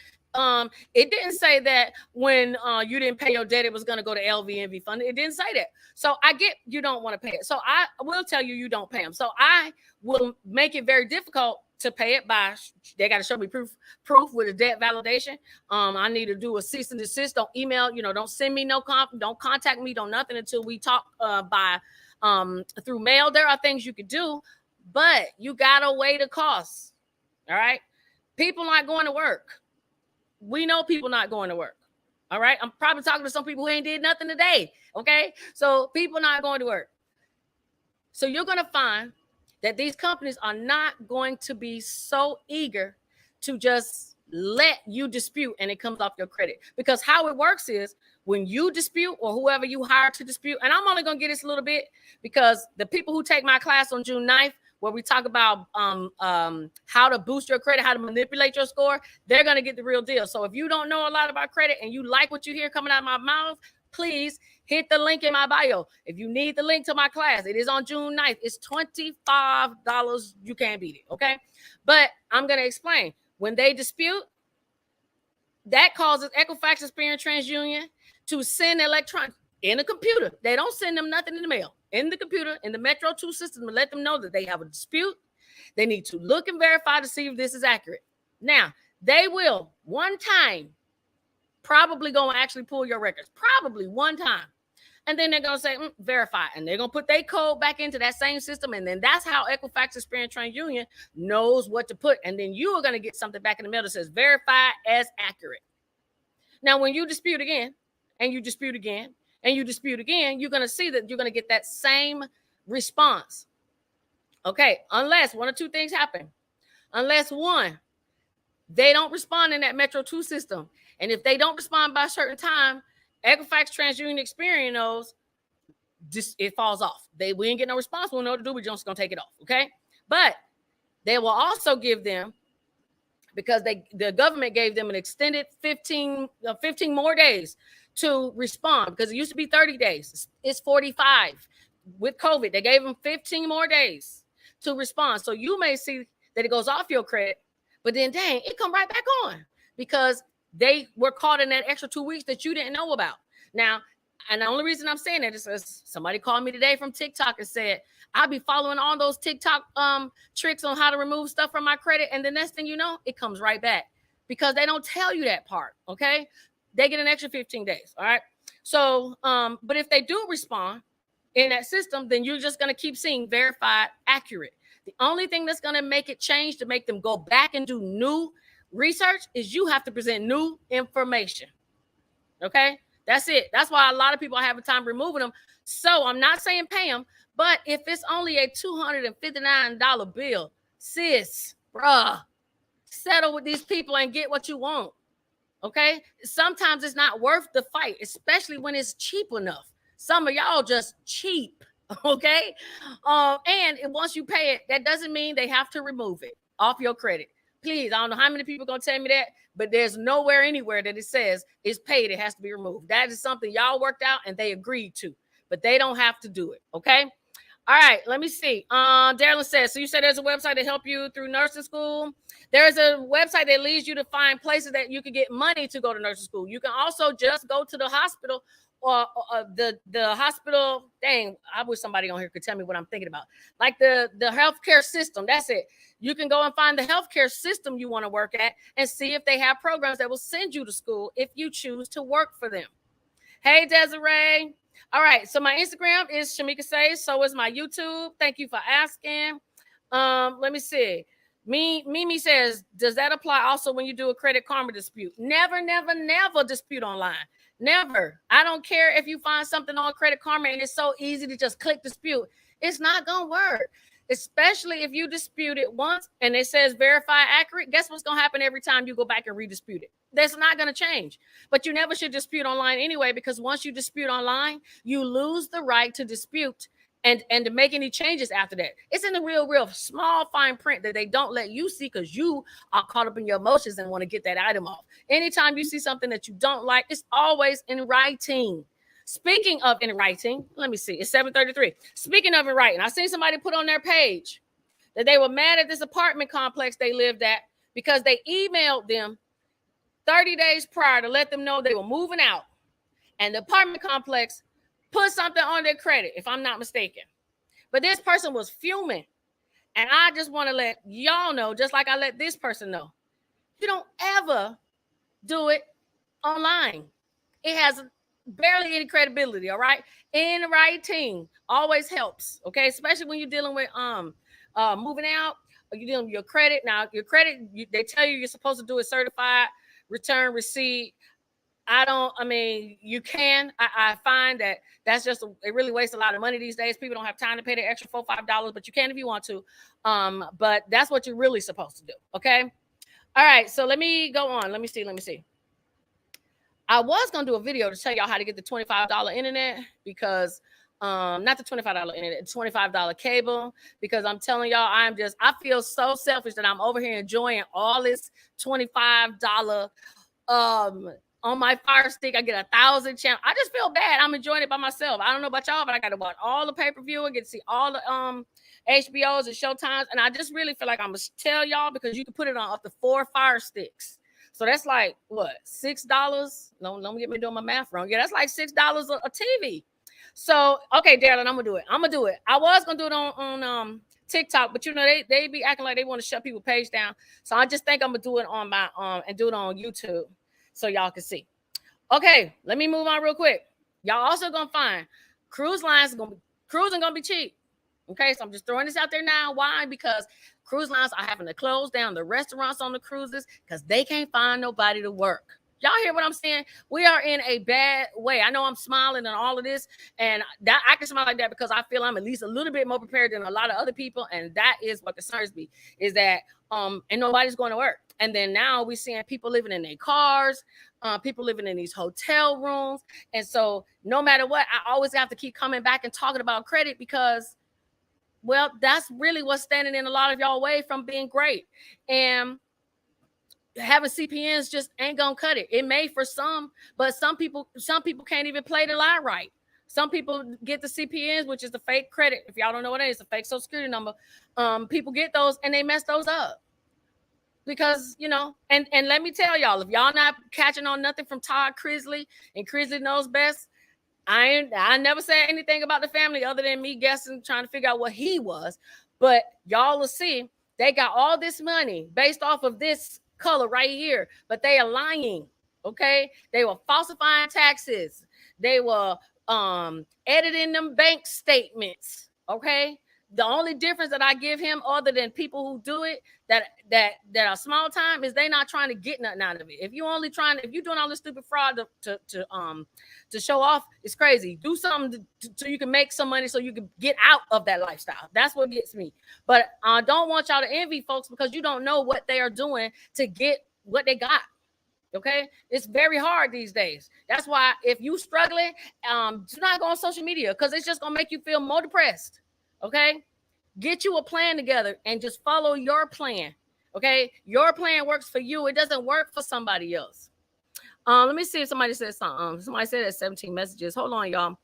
It didn't say that when you didn't pay your debt, it was going to go to LVNV funding. It didn't say that. So I get you don't want to pay it. So I will tell you don't pay them. So I will make it very difficult to pay it by they got to show me proof with a debt validation. I need to do a cease and desist. Don't email, don't send me don't contact me, don't nothing until we talk by through mail. There are things you could do, but you got to weigh the costs. All right. People not going to work. We know people not going to work. All right. I'm probably talking to some people who ain't did nothing today. Okay. So people not going to work. So you're going to find that these companies are not going to be so eager to just let you dispute and it comes off your credit. Because how it works is when you dispute or whoever you hire to dispute, and I'm only going to get this a little bit because the people who take my class on June 9th, where we talk about how to boost your credit, how to manipulate your score, they're going to get the real deal. So if you don't know a lot about credit and you like what you hear coming out of my mouth, please hit the link in my bio. If you need the link to my class, it is on June 9th. It's $25. You can't beat it, okay? But I'm going to explain. When they dispute, that causes Equifax, Experian, TransUnion to send electronic in a computer. They don't send them nothing in the mail. In the computer, in the Metro 2 system, to let them know that they have a dispute. They need to look and verify to see if this is accurate. Now, they will one time probably go and actually pull your records. Probably one time. And then they're going to say, verify. And they're going to put their code back into that same system. And then that's how Equifax, Experian, TransUnion knows what to put. And then you are going to get something back in the mail that says verify as accurate. Now, when you dispute again, and you dispute again, and you dispute again, you're going to see that you're going to get that same response. Okay, unless one or two things happen. Unless one, they don't respond in that Metro 2 system. And if they don't respond by a certain time, Equifax, TransUnion, Experian knows it falls off. We ain't get no response. We don't know what to do. We're just gonna take it off. Okay, but they will also give them, because the government gave them an extended 15 more days to respond, because it used to be 30 days. It's 45. With COVID, they gave them 15 more days to respond. So you may see that it goes off your credit, but then dang, it come right back on because they were caught in that extra 2 weeks that you didn't know about. Now, and the only reason I'm saying that is because somebody called me today from TikTok and said, I'll be following all those TikTok tricks on how to remove stuff from my credit. And the next thing you know, it comes right back because they don't tell you that part. Okay. They get an extra 15 days. All right. So, but if they do respond in that system, then you're just going to keep seeing verified, accurate. The only thing that's going to make it change, to make them go back and do new research, is you have to present new information. Okay. That's it. That's why a lot of people are having time removing them. So I'm not saying pay them, but if it's only a $259 bill, sis, bruh, settle with these people and get what you want. Okay. Sometimes it's not worth the fight, especially when it's cheap enough. Some of y'all just cheap. Okay. And once you pay it, that doesn't mean they have to remove it off your credit. Please, I don't know how many people are going to tell me that, but there's nowhere anywhere that it says it's paid, it has to be removed. That is something y'all worked out and they agreed to, but they don't have to do it. Okay. All right, let me see. Darren says, so you said there's a website to help you through nursing school. There's a website that leads you to find places that you can get money to go to nursing school. You can also just go to the hospital or the hospital. Dang, I wish somebody on here could tell me what I'm thinking about. Like the healthcare system. That's it. You can go and find the healthcare system you want to work at and see if they have programs that will send you to school if you choose to work for them. Hey, Desiree. All right, so my Instagram is Shamika Saves. So is my YouTube. Thank you for asking. Let me see. Mimi says, does that apply also when you do a Credit Karma dispute? Never, never, never dispute online. Never. I don't care if you find something on Credit Karma and it's so easy to just click dispute. It's not going to work. Especially if you dispute it once and it says verify accurate, guess what's going to happen every time you go back and redispute it? That's not going to change. But you never should dispute online anyway, because once you dispute online, you lose the right to dispute and to make any changes after that. It's in the real small fine print that they don't let you see because you are caught up in your emotions and want to get that item off. Anytime you see something that you don't like, it's always in writing. Speaking of in writing, let me see. It's 7:33. Speaking of in writing, I seen somebody put on their page that they were mad at this apartment complex they lived at because they emailed them 30 days prior to let them know they were moving out. And the apartment complex put something on their credit, if I'm not mistaken. But this person was fuming. And I just want to let y'all know, just like I let this person know, you don't ever do it online. It has barely any credibility, all right? In writing always helps, okay? Especially when you're dealing with moving out, or you're dealing with your credit. Now, your credit, they tell you you're supposed to do a certified return receipt. You can. I find that that's just, it really wastes a lot of money these days. People don't have time to pay the extra $4, $5, but you can if you want to. But that's what you're really supposed to do, okay? All right, so let me go on. Let me see. I was going to do a video to tell y'all how to get the $25 internet because, not the $25 internet, $25 cable, because I'm telling y'all, I feel so selfish that I'm over here enjoying all this $25 on my Fire Stick. I get 1,000 channels. I just feel bad. I'm enjoying it by myself. I don't know about y'all, but I got to watch all the pay-per-view and get to see all the HBOs and Showtimes. And I just really feel like I'm going to tell y'all, because you can put it on up to 4 Fire Sticks. So that's like, what, $6? No, don't get me doing my math wrong. Yeah, that's like $6 a TV. So, okay, Darren, I'm going to do it. I was going to do it on TikTok, but, they be acting like they want to shut people's page down. So I just think I'm going to do it on my and do it on YouTube so y'all can see. Okay, let me move on real quick. Y'all also going to find cruising going to be cheap. Okay, so I'm just throwing this out there now. Why? Because cruise lines are having to close down the restaurants on the cruises because they can't find nobody to work. Y'all hear what I'm saying? We are in a bad way. I know I'm smiling and all of this, and that I can smile like that because I feel I'm at least a little bit more prepared than a lot of other people, and that is what concerns me, is that and nobody's going to work. And then now we're seeing people living in their cars, people living in these hotel rooms. And so no matter what, I always have to keep coming back and talking about credit because, well, that's really what's standing in a lot of y'all way from being great. And having CPNs just ain't gonna cut it. It may for some, but some people can't even play the lie right. Some people get the CPNs, which is the fake credit. If y'all don't know what it is, a fake social security number. People get those and they mess those up. Because, you know, and let me tell y'all, if y'all not catching on nothing from Todd Crisley, and Crisley knows best, I never said anything about the family other than me guessing, trying to figure out what he was. But y'all will see they got all this money based off of this color right here, but they are lying. Okay, they were falsifying taxes. They were editing them bank statements. Okay, the only difference that I give him, other than people who do it that are small time, is they not trying to get nothing out of it. If you're doing all this stupid fraud to show off, it's crazy. Do something so you can make some money so you can get out of that lifestyle. That's what gets me. But I don't want y'all to envy folks because you don't know what they are doing to get what they got. Okay, it's very hard these days. That's why if you struggling, do not go on social media because it's just gonna make you feel more depressed. Okay, get you a plan together and just follow your plan. Okay, your plan works for you. It doesn't work for somebody else. Let me see if somebody said something. Somebody said that 17 messages. Hold on, y'all.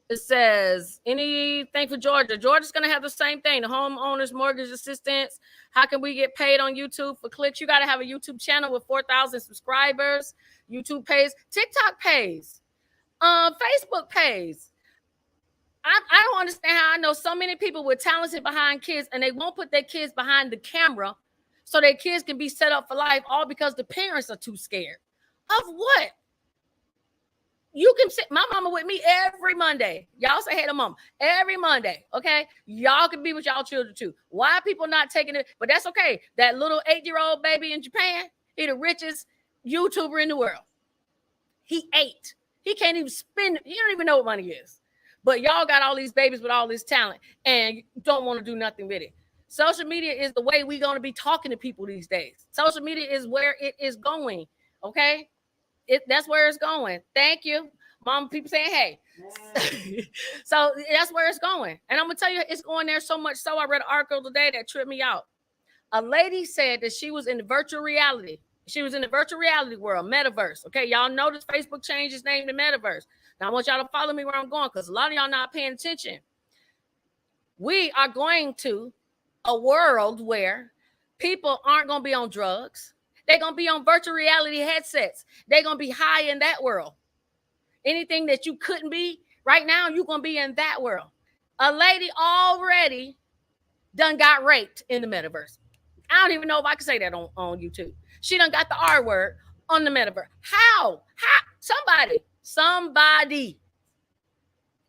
It says, anything for Georgia? Georgia's going to have the same thing. The homeowners mortgage assistance. How can we get paid on YouTube for clicks? You got to have a YouTube channel with 4,000 subscribers. YouTube pays. TikTok pays. Facebook pays. I don't understand how I know so many people with talented behind kids and they won't put their kids behind the camera so their kids can be set up for life, all because the parents are too scared. Of what? You can sit my mama with me every Monday. Y'all say hey to mama every Monday. Okay. Y'all can be with y'all children too. Why are people not taking it? But that's okay. That little 8-year-old baby in Japan, he the richest YouTuber in the world. He 8. He can't even spend. He don't even know what money is. But y'all got all these babies with all this talent and don't want to do nothing with it. Social media is the way we're going to be talking to people these days. Social media is where it is going. Okay. That's where it's going. Thank you. Mom, people saying, hey. So that's where it's going. And I'm going to tell you, it's going there so much so I read an article today that tripped me out. A lady said that she was in virtual reality. She was in the virtual reality world, metaverse. Okay, y'all notice Facebook changed its name to metaverse. Now I want y'all to follow me where I'm going because a lot of y'all not paying attention. We are going to a world where people aren't going to be on drugs. They're going to be on virtual reality headsets. They're going to be high in that world. Anything that you couldn't be right now, you're going to be in that world. A lady already done got raped in the metaverse. I don't even know if I can say that on YouTube. She done got the R word on the metaverse. How? Somebody.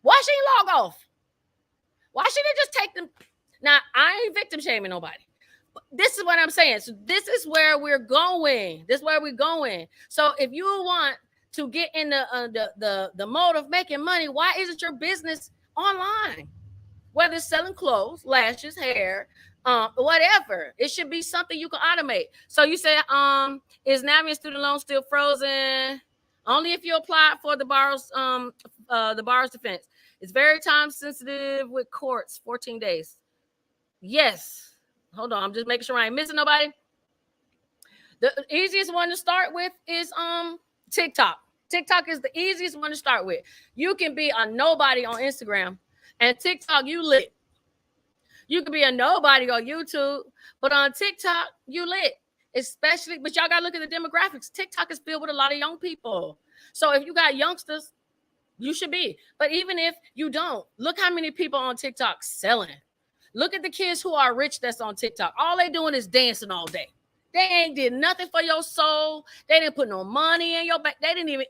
Why she log off? Why she didn't just take them? Now, I ain't victim shaming nobody. This is what I'm saying. So this is where we're going. This is where we're going. So if you want to get in the mode of making money, why isn't your business online? Whether it's selling clothes, lashes, hair, whatever, it should be something you can automate. So you say, is Navient student loan still frozen? Only if you apply for the borrower's defense. It's very time sensitive with courts, 14 days. Yes. Hold on, I'm just making sure I ain't missing nobody. The easiest one to start with is TikTok. TikTok is the easiest one to start with. You can be a nobody on Instagram, and TikTok, you lit. You can be a nobody on YouTube, but on TikTok, you lit. Especially, but y'all gotta look at the demographics. TikTok is filled with a lot of young people. So if you got youngsters, you should be. But even if you don't, look how many people on TikTok selling. Look at the kids who are rich that's on TikTok. All they doing is dancing all day. They ain't did nothing for your soul. They didn't put no money in your back. They didn't even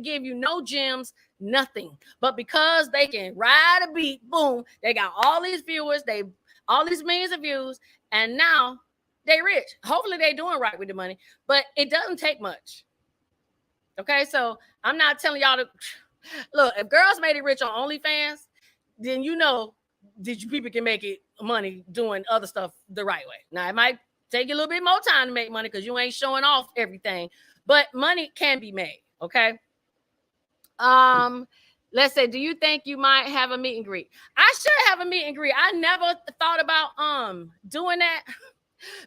give you no gems, nothing. But because they can ride a beat, boom, they got all these viewers, all these millions of views, and now they rich. Hopefully they doing right with the money, but it doesn't take much. Okay, so I'm not telling y'all to look. If girls made it rich on OnlyFans, then you know people can make it money doing other stuff the right way. Now it might take you a little bit more time to make money because you ain't showing off everything, but money can be made. Okay. Let's say, do you think you might have a meet and greet? I should have a meet and greet. I never thought about doing that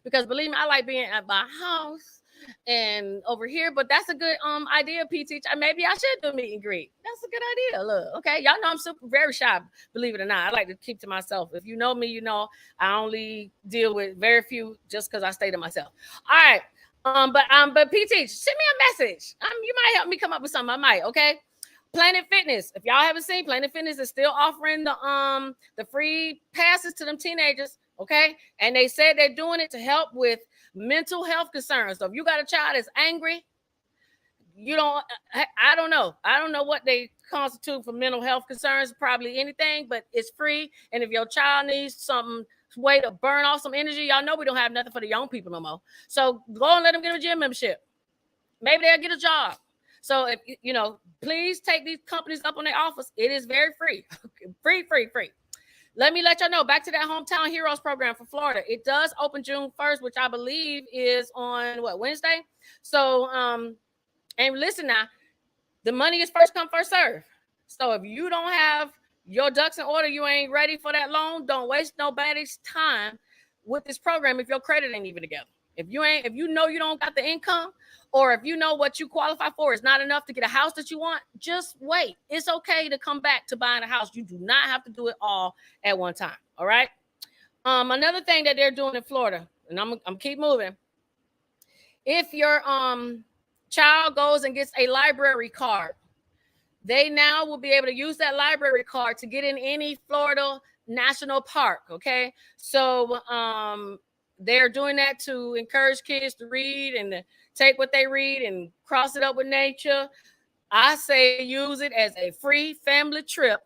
because believe me, I like being at my house and over here. But that's a good idea, P teacher. Maybe I should do a meet and greet. That's a good idea. Look, okay, y'all know I'm super very shy. Believe it or not, I like to keep to myself. If you know me, you know I only deal with very few just because I stay to myself. All right. But P teacher, send me a message. You might help me come up with something. I might. Okay. Planet Fitness. If y'all haven't seen, Planet Fitness is still offering the free passes to them teenagers. Okay, and they said they're doing it to help with mental health concerns. So if you got a child that's angry, you don't. I don't know. I don't know what they constitute for mental health concerns. Probably anything, but it's free. And if your child needs some way to burn off some energy, y'all know we don't have nothing for the young people no more. So go and let them get a gym membership. Maybe they'll get a job. So if you know, please take these companies up on their offers. It is very free. free. Let me let y'all know, back to that Hometown Heroes program for Florida. It does open June 1st, which I believe is on Wednesday. So and listen now, the money is first come, first serve. So if you don't have your ducks in order, you ain't ready for that loan, don't waste nobody's time with this program if your credit ain't even together. If you know you don't got the income, or if you know what you qualify for is not enough to get a house that you want, just wait. It's okay to come back to buying a house. You do not have to do it all at one time. All right. Another thing that they're doing in Florida, and I'm keep moving. If your child goes and gets a library card, they now will be able to use that library card to get in any Florida national park. Okay. So they're doing that to encourage kids to read and to take what they read and cross it up with nature. I say use it as a free family trip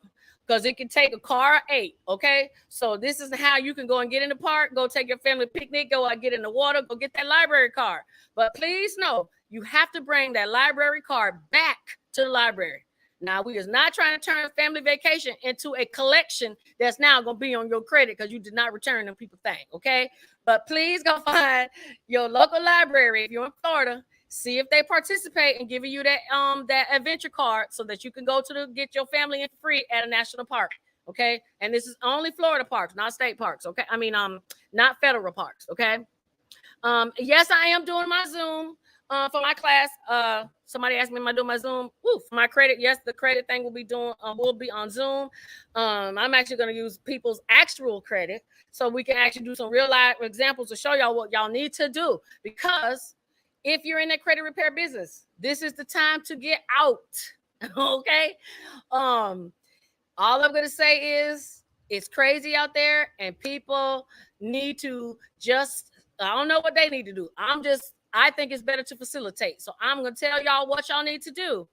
because it can take a car of 8. Okay. So this is how you can go and get in the park, go take your family picnic, go out, get in the water, go get that library card. But please know, you have to bring that library card back to the library. Now, we is not trying to turn family vacation into a collection that's now going to be on your credit because you did not return them people thing, okay? But please go find your local library if you're in Florida. See if they participate in giving you that adventure card so that you can go to get your family in free at a national park, okay? And this is only Florida parks, not state parks, okay? I mean, not federal parks, okay? Yes, I am doing my Zoom. For my class, somebody asked me, am I doing my Zoom? For my credit, yes, the credit thing will be on Zoom. I'm actually going to use people's actual credit so we can actually do some real life examples to show y'all what y'all need to do. Because if you're in that credit repair business, this is the time to get out. Okay. All I'm going to say is it's crazy out there and people need to just, I don't know what they need to do. I think it's better to facilitate. So I'm going to tell y'all what y'all need to do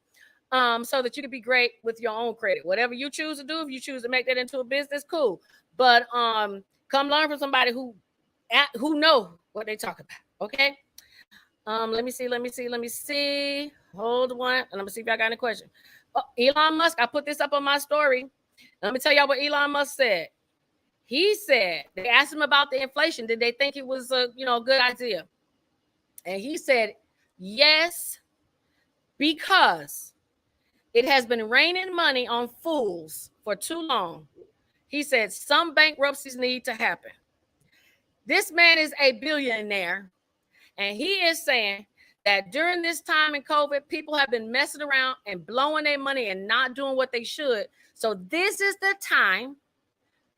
so that you can be great with your own credit. Whatever you choose to do, if you choose to make that into a business, cool. But come learn from somebody who know what they talk about, okay? Let me see. Hold one. And let me see if y'all got any questions. Oh, Elon Musk, I put this up on my story. Let me tell y'all what Elon Musk said. He said, they asked him about the inflation. Did they think it was a good idea? And he said, yes, because it has been raining money on fools for too long. He said some bankruptcies need to happen. This man is a billionaire, and he is saying that during this time in COVID, people have been messing around and blowing their money and not doing what they should. So this is the time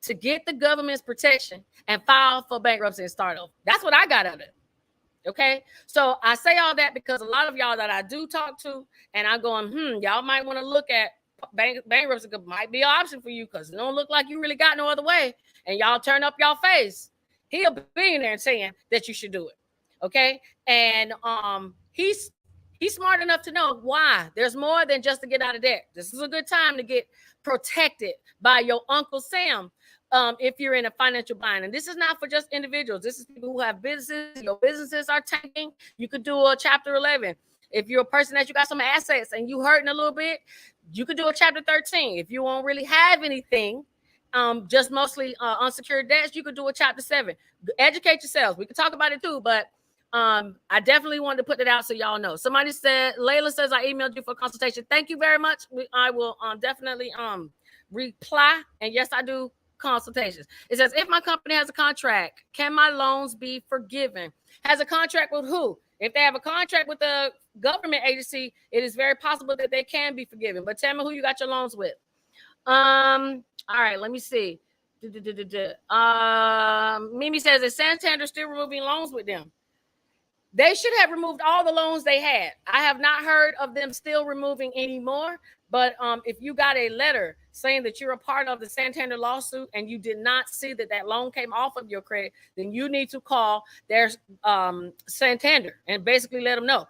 to get the government's protection and file for bankruptcy and start over. That's what I got out of it. Okay, so I say all that because a lot of y'all that I do talk to, and I'm going, y'all might want to look at bankruptcy. Might be an option for you because it don't look like you really got no other way, and y'all turn up y'all face. He'll be in there and saying that you should do it. Okay, and he's smart enough to know why. There's more than just to get out of debt. This is a good time to get protected by your Uncle Sam. If you're in a financial bind. And this is not for just individuals. This is people who have businesses. Your businesses are tanking. You could do a Chapter 11. If you're a person that you got some assets and you hurting a little bit, you could do a Chapter 13. If you won't really have anything just mostly unsecured debts, you could do a chapter 7. Educate yourselves. We could talk about it too, but I definitely wanted to put it out so y'all know. Somebody said, Layla says, I emailed you for consultation. Thank you very much. I will definitely reply. And yes, I do consultations. It says, if my company has a contract, can my loans be forgiven? Has a contract with who? If they have a contract with the government agency, it is very possible that they can be forgiven. But tell me who you got your loans with. All right, let me see. Mimi says, is Santander still removing loans with them? They should have removed all the loans they had. I have not heard of them still removing anymore. But if you got a letter saying that you're a part of the Santander lawsuit and you did not see that that loan came off of your credit, then you need to call their Santander and basically let them know.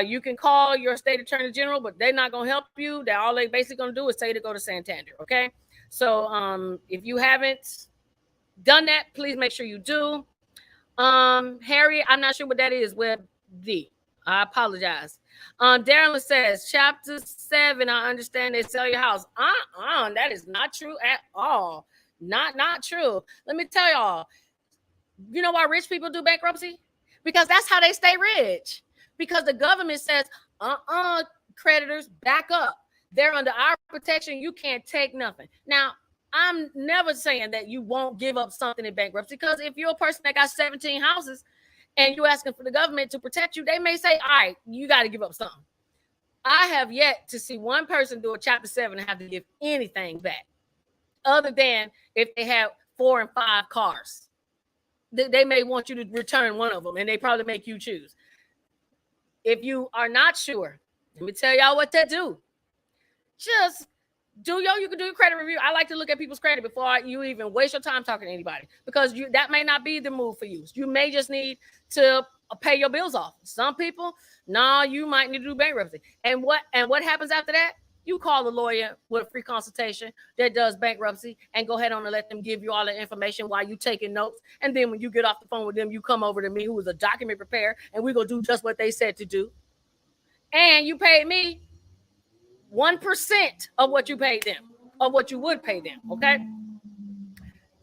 You can call your state attorney general, but they're not going to help you. All they basically going to do is say to go to Santander. Okay. So if you haven't done that, please make sure you do. Harry, I'm not sure what that is. Web D. I apologize. Darren says, chapter 7, I understand they sell your house. That is not true at all. Not true. Let me tell y'all, you know why rich people do bankruptcy? Because that's how they stay rich. Because the government says, creditors, back up. They're under our protection. You can't take nothing. Now, I'm never saying that you won't give up something in bankruptcy, because if you're a person that got 17 houses and you're asking for the government to protect you, they may say, all right, you got to give up something. I have yet to see one person do a chapter 7 and have to give anything back, other than if they have 4 and 5 cars. They may want you to return one of them, and they probably make you choose. If you are not sure, let me tell y'all what to do. Just you can do your credit review. I like to look at people's credit before you even waste your time talking to anybody, because that may not be the move for you. You may just need to pay your bills off. Some people, you might need to do bankruptcy. And what happens after that? You call a lawyer with a free consultation that does bankruptcy and go ahead on and let them give you all the information while you taking notes. And then when you get off the phone with them, you come over to me, who is a document preparer, and we're going to do just what they said to do. And you paid me 1% of what you paid them, of what you would pay them. Okay.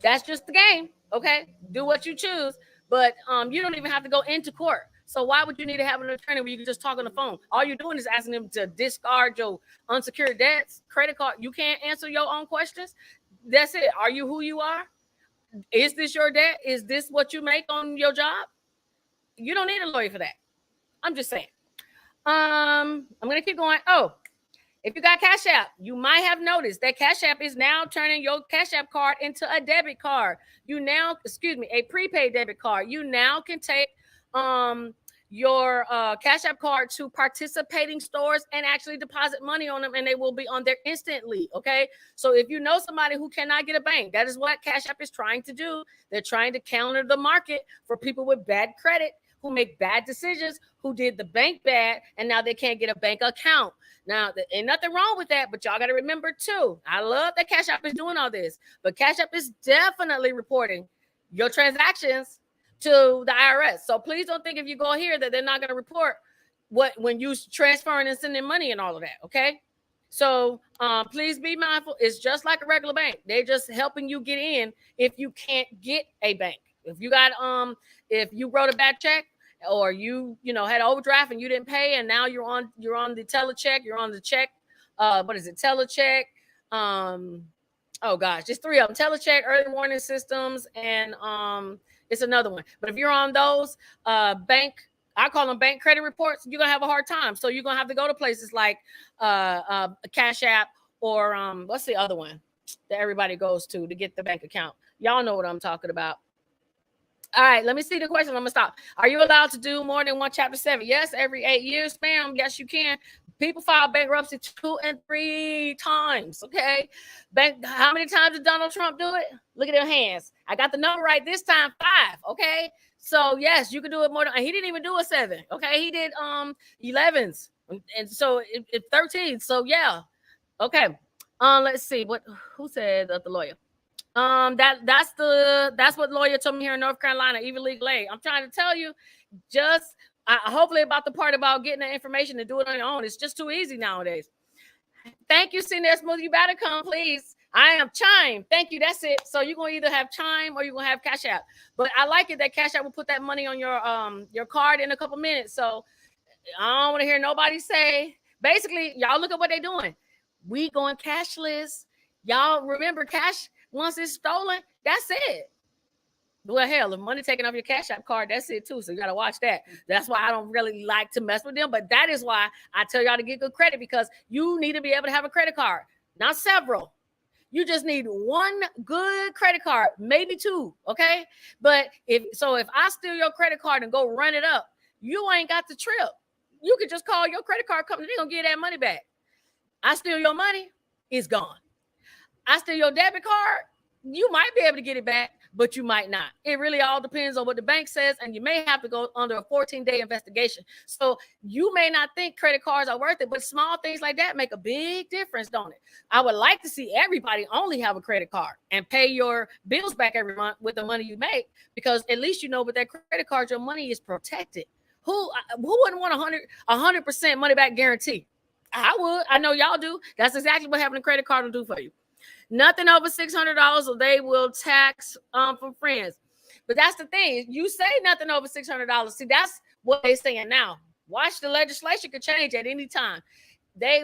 That's just the game. Okay. Do what you choose, but you don't even have to go into court. So why would you need to have an attorney where you can just talk on the phone? All you're doing is asking them to discard your unsecured debts, credit card. You can't answer your own questions. That's it. Are you who you are? Is this your debt? Is this what you make on your job? You don't need a lawyer for that. I'm just saying. I'm going to keep going. Oh, if you got Cash App, you might have noticed that Cash App is now turning your Cash App card into a debit card. A prepaid debit card. You now can take your Cash App card to participating stores and actually deposit money on them, and they will be on there instantly. Okay. So if you know somebody who cannot get a bank, that is what Cash App is trying to do. They're trying to counter the market for people with bad credit, who make bad decisions, who did the bank bad, and now they can't get a bank account. Now, there ain't nothing wrong with that, but y'all got to remember too, I love that Cash App is doing all this, but Cash App is definitely reporting your transactions to the IRS. So please don't think if you go here that they're not going to report when you transferring and sending money and all of that. Okay. So please be mindful. It's just like a regular bank. They're just helping you get in if you can't get a bank. If you got if you wrote a bad check, or you had overdraft and you didn't pay, and now you're on the telecheck, you're on the check. What is it? Telecheck. Oh gosh, just 3 of them: telecheck, early warning systems, and it's another one. But if you're on those bank, I call them bank credit reports, you're gonna have a hard time. So you're gonna have to go to places like Cash App, or what's the other one that everybody goes to get the bank account? Y'all know what I'm talking about. All right, let me see the question. I'm gonna stop. Are you allowed to do more than one chapter 7? Yes, every 8 years, ma'am. Yes, you can. People file bankruptcy 2 and 3 times. Okay. How many times did Donald Trump do it? Look at their hands. I got the number right this time, 5. Okay. So yes, you can do it more than. He didn't even do a 7. Okay, he did 11s, and so it 13. So yeah. Okay. Let's see who said that, the lawyer. That's what lawyer told me here in North Carolina, even legal aid. I'm trying to tell you, hopefully about the part about getting the information and do it on your own. It's just too easy nowadays. Thank you, Senior Smooth. You better come, please. I am Chime. Thank you. That's it. So you're gonna either have Chime or you're gonna have Cash App. But I like it that Cash App will put that money on your card in a couple minutes. So I don't want to hear nobody say. Basically, y'all look at what they're doing. We going cashless. Y'all remember cash once it's stolen, that's it. Well, hell, if money taken off your Cash App card, that's it too. So you got to watch that. That's why I don't really like to mess with them. But that is why I tell y'all to get good credit, because you need to be able to have a credit card, not several. You just need one good credit card, maybe two, okay? But if I steal your credit card and go run it up, you ain't got the trip. You could just call your credit card company. They're going to get that money back. I steal your money, it's gone. I steal your debit card, you might be able to get it back, but you might not. It really all depends on what the bank says, and you may have to go under a 14-day investigation. So you may not think credit cards are worth it, but small things like that make a big difference, don't it? I would like to see everybody only have a credit card and pay your bills back every month with the money you make, because at least you know with that credit card, your money is protected. Who wouldn't want 100% money back guarantee? I would. I know y'all do. That's exactly what having a credit card will do for you. Nothing over $600, or they will tax from friends. But that's the thing. You say nothing over $600. See, that's what they're saying now. Watch, the legislation could change at any time. They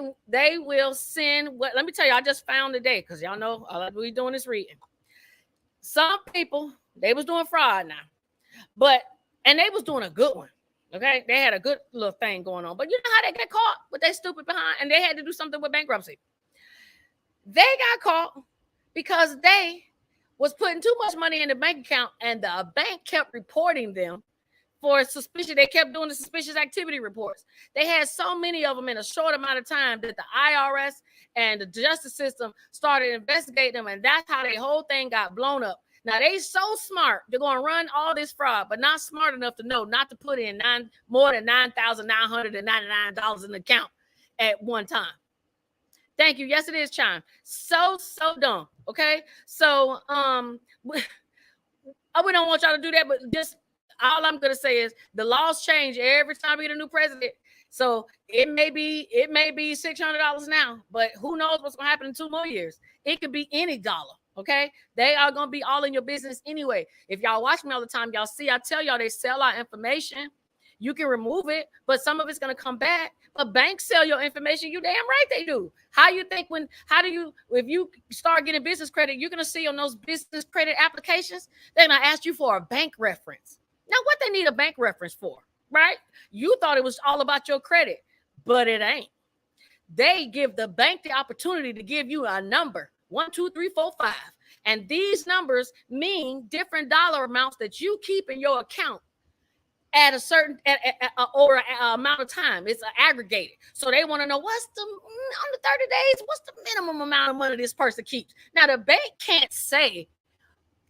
will send what? Let me tell you. I just found today, because y'all know all we doing is reading. Some people, they was doing fraud now, and they was doing a good one. Okay, they had a good little thing going on. But you know how they got caught with their stupid behind, and they had to do something with bankruptcy. They got caught because they was putting too much money in the bank account, and the bank kept reporting them for suspicion. They kept doing the suspicious activity reports. They had so many of them in a short amount of time that the IRS and the justice system started investigating them, and that's how the whole thing got blown up. Now, they so smart, they're going to run all this fraud, but not smart enough to know not to put in more than $9,999 in the account at one time. Thank you. Yes, it is, Chime. So dumb. Okay. So we don't want y'all to do that, but just all I'm gonna say is the laws change every time we get a new president. So it may be $600 now, but who knows what's gonna happen in 2 more years? It could be any dollar. Okay, they are gonna be all in your business anyway. If y'all watch me all the time, y'all see I tell y'all they sell our information. You can remove it, but some of it's gonna come back. But banks sell your information. You damn right they do. If you start getting business credit, you're gonna see on those business credit applications, they're gonna ask you for a bank reference. Now, what they need a bank reference for, right? You thought it was all about your credit, but it ain't. They give the bank the opportunity to give you a number, 1, 2, 3, 4, 5. And these numbers mean different dollar amounts that you keep in your account at a certain amount of time. It's aggregated. So they want to know what's under 30 days, what's the minimum amount of money this person keeps. Now, the bank can't say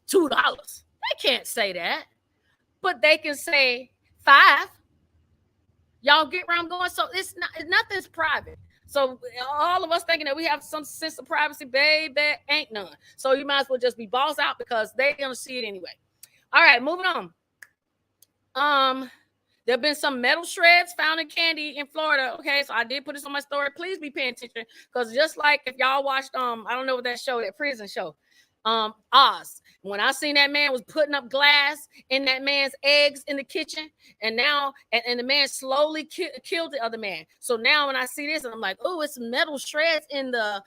$2. They can't say that, but they can say 5. Y'all get where I'm going? So nothing's private. So all of us thinking that we have some sense of privacy, baby, ain't none. So you might as well just be balls out, because they're going to see it anyway. All right, moving on. There have been some metal shreds found in candy in Florida. Okay, so I did put this on my story. Please be paying attention, because just like if y'all watched I don't know what that show, that prison show, Oz. When I seen that man was putting up glass in that man's eggs in the kitchen, and now and the man slowly killed the other man. So now when I see this, and I'm like, oh, it's metal shreds in the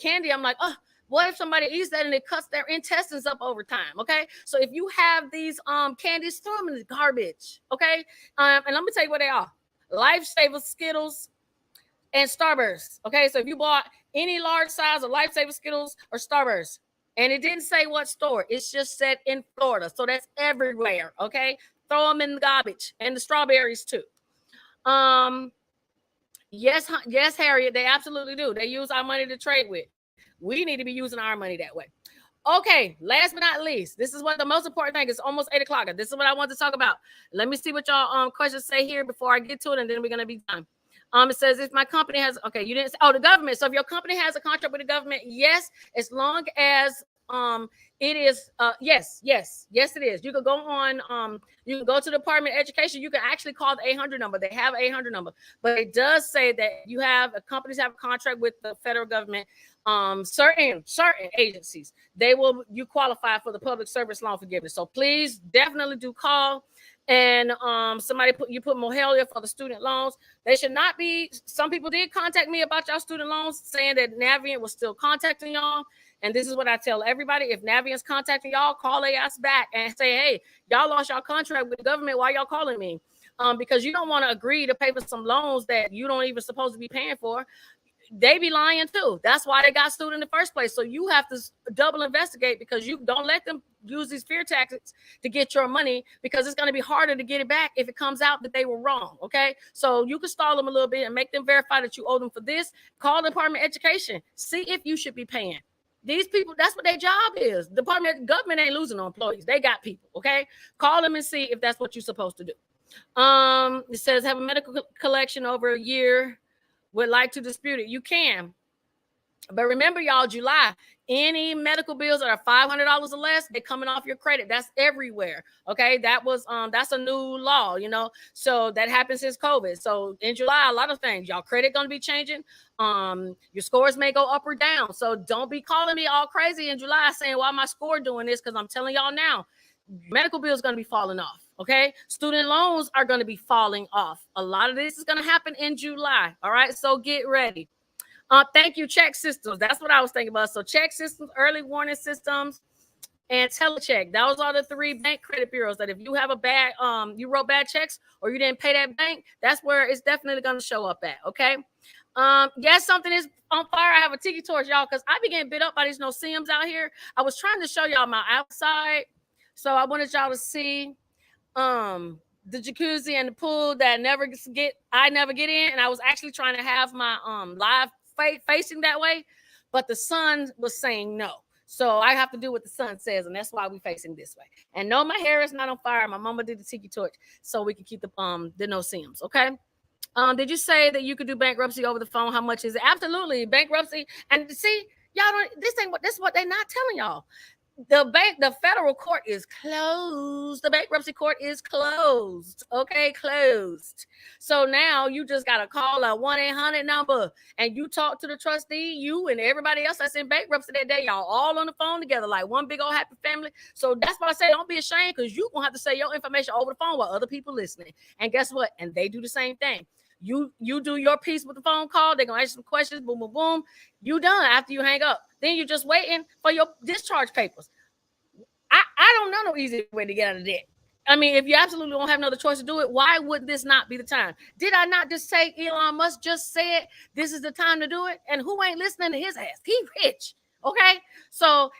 candy. I'm like, oh, what if somebody eats that and it cuts their intestines up over time? Okay, so if you have these candies, throw them in the garbage. Okay, and let me tell you what they are: Lifesaver Skittles and Starburst. Okay, so if you bought any large size of Lifesaver Skittles or Starburst, and it didn't say what store, it's just said in Florida, so that's everywhere. Okay, throw them in the garbage, and the strawberries too. Yes, Harriet, they absolutely do. They use our money to trade with. We need to be using our money that way. Okay, last but not least, this is what the most important thing is. Almost 8 o'clock. This is what I want to talk about. Let me see what y'all questions say here before I get to it, and then we're gonna be done. It says if my company has, okay, you didn't say, the government. So if your company has a contract with the government, yes, as long as it is yes it is. You could go on you can go to the Department of Education. You can actually call the 800 number. They have an 800 number, but it does say that companies have a contract with the federal government. Certain agencies, you qualify for the public service loan forgiveness. So please definitely do call. And somebody put Mohelia for the student loans. They should not be. Some people did contact me about y'all student loans, saying that Navient was still contacting y'all. And this is what I tell everybody: if Navient's contacting y'all, call their ass back and say, "Hey, y'all lost y'all contract with the government. Why y'all calling me?" Because you don't want to agree to pay for some loans that you don't even supposed to be paying for. They be lying too. That's why they got sued in the first place. So you have to double investigate, because you don't let them use these fear tactics to get your money, because it's going to be harder to get it back if it comes out that they were wrong. Okay. So you can stall them a little bit and make them verify that you owe them for this. Call the Department of Education. See if you should be paying. These people, that's what their job is. The government ain't losing no employees. They got people. Okay. Call them and see if that's what you're supposed to do. It says have a medical collection over a year. Would like to dispute it. You can. But remember, y'all, July, any medical bills that are $500 or less, they're coming off your credit. That's everywhere. Okay. That's a new law, so that happens since COVID. So in July, a lot of things, y'all credit going to be changing. Your scores may go up or down. So don't be calling me all crazy in July saying, why my score doing this? Because I'm telling y'all now, medical bills going to be falling off. Okay. Student loans are going to be falling off. A lot of this is going to happen in July. All right. So get ready. Thank you. Check systems. That's what I was thinking about. So check systems, early warning systems, and telecheck. Those are the 3 bank credit bureaus that if you have a bad, you wrote bad checks or you didn't pay that bank, that's where it's definitely going to show up at. Okay. Yes, something is on fire. I have a tiki torch, y'all, because I be getting bit up by these no-see-ums out here. I was trying to show y'all my outside. So I wanted y'all to see the jacuzzi and the pool that I never get in. And I was actually trying to have my live facing that way, but the sun was saying no. So I have to do what the sun says, and that's why we're facing this way. And no, my hair is not on fire. My mama did the tiki torch so we can keep the no-see-ums. Okay. Did you say that you could do bankruptcy over the phone? How much is it? Absolutely, bankruptcy. And see, y'all don't. This is what they're not telling y'all. The federal court is closed. The bankruptcy court is closed. Okay, closed. So now you just got to call a 1-800 number and you talk to the trustee, you and everybody else that's in bankruptcy that day. Y'all all on the phone together like one big old happy family. So that's why I say don't be ashamed, because you're going to have to say your information over the phone while other people listening. And guess what? And they do the same thing. You do your piece with the phone call. They're going to ask you some questions. Boom, boom, boom. You done after you hang up. Then you're just waiting for your discharge papers. I don't know no easy way to get out of debt. I mean, if you absolutely don't have another choice to do it, why would this not be the time? Did I not just say Elon Musk just said this is the time to do it? And who ain't listening to his ass? He rich. Okay. So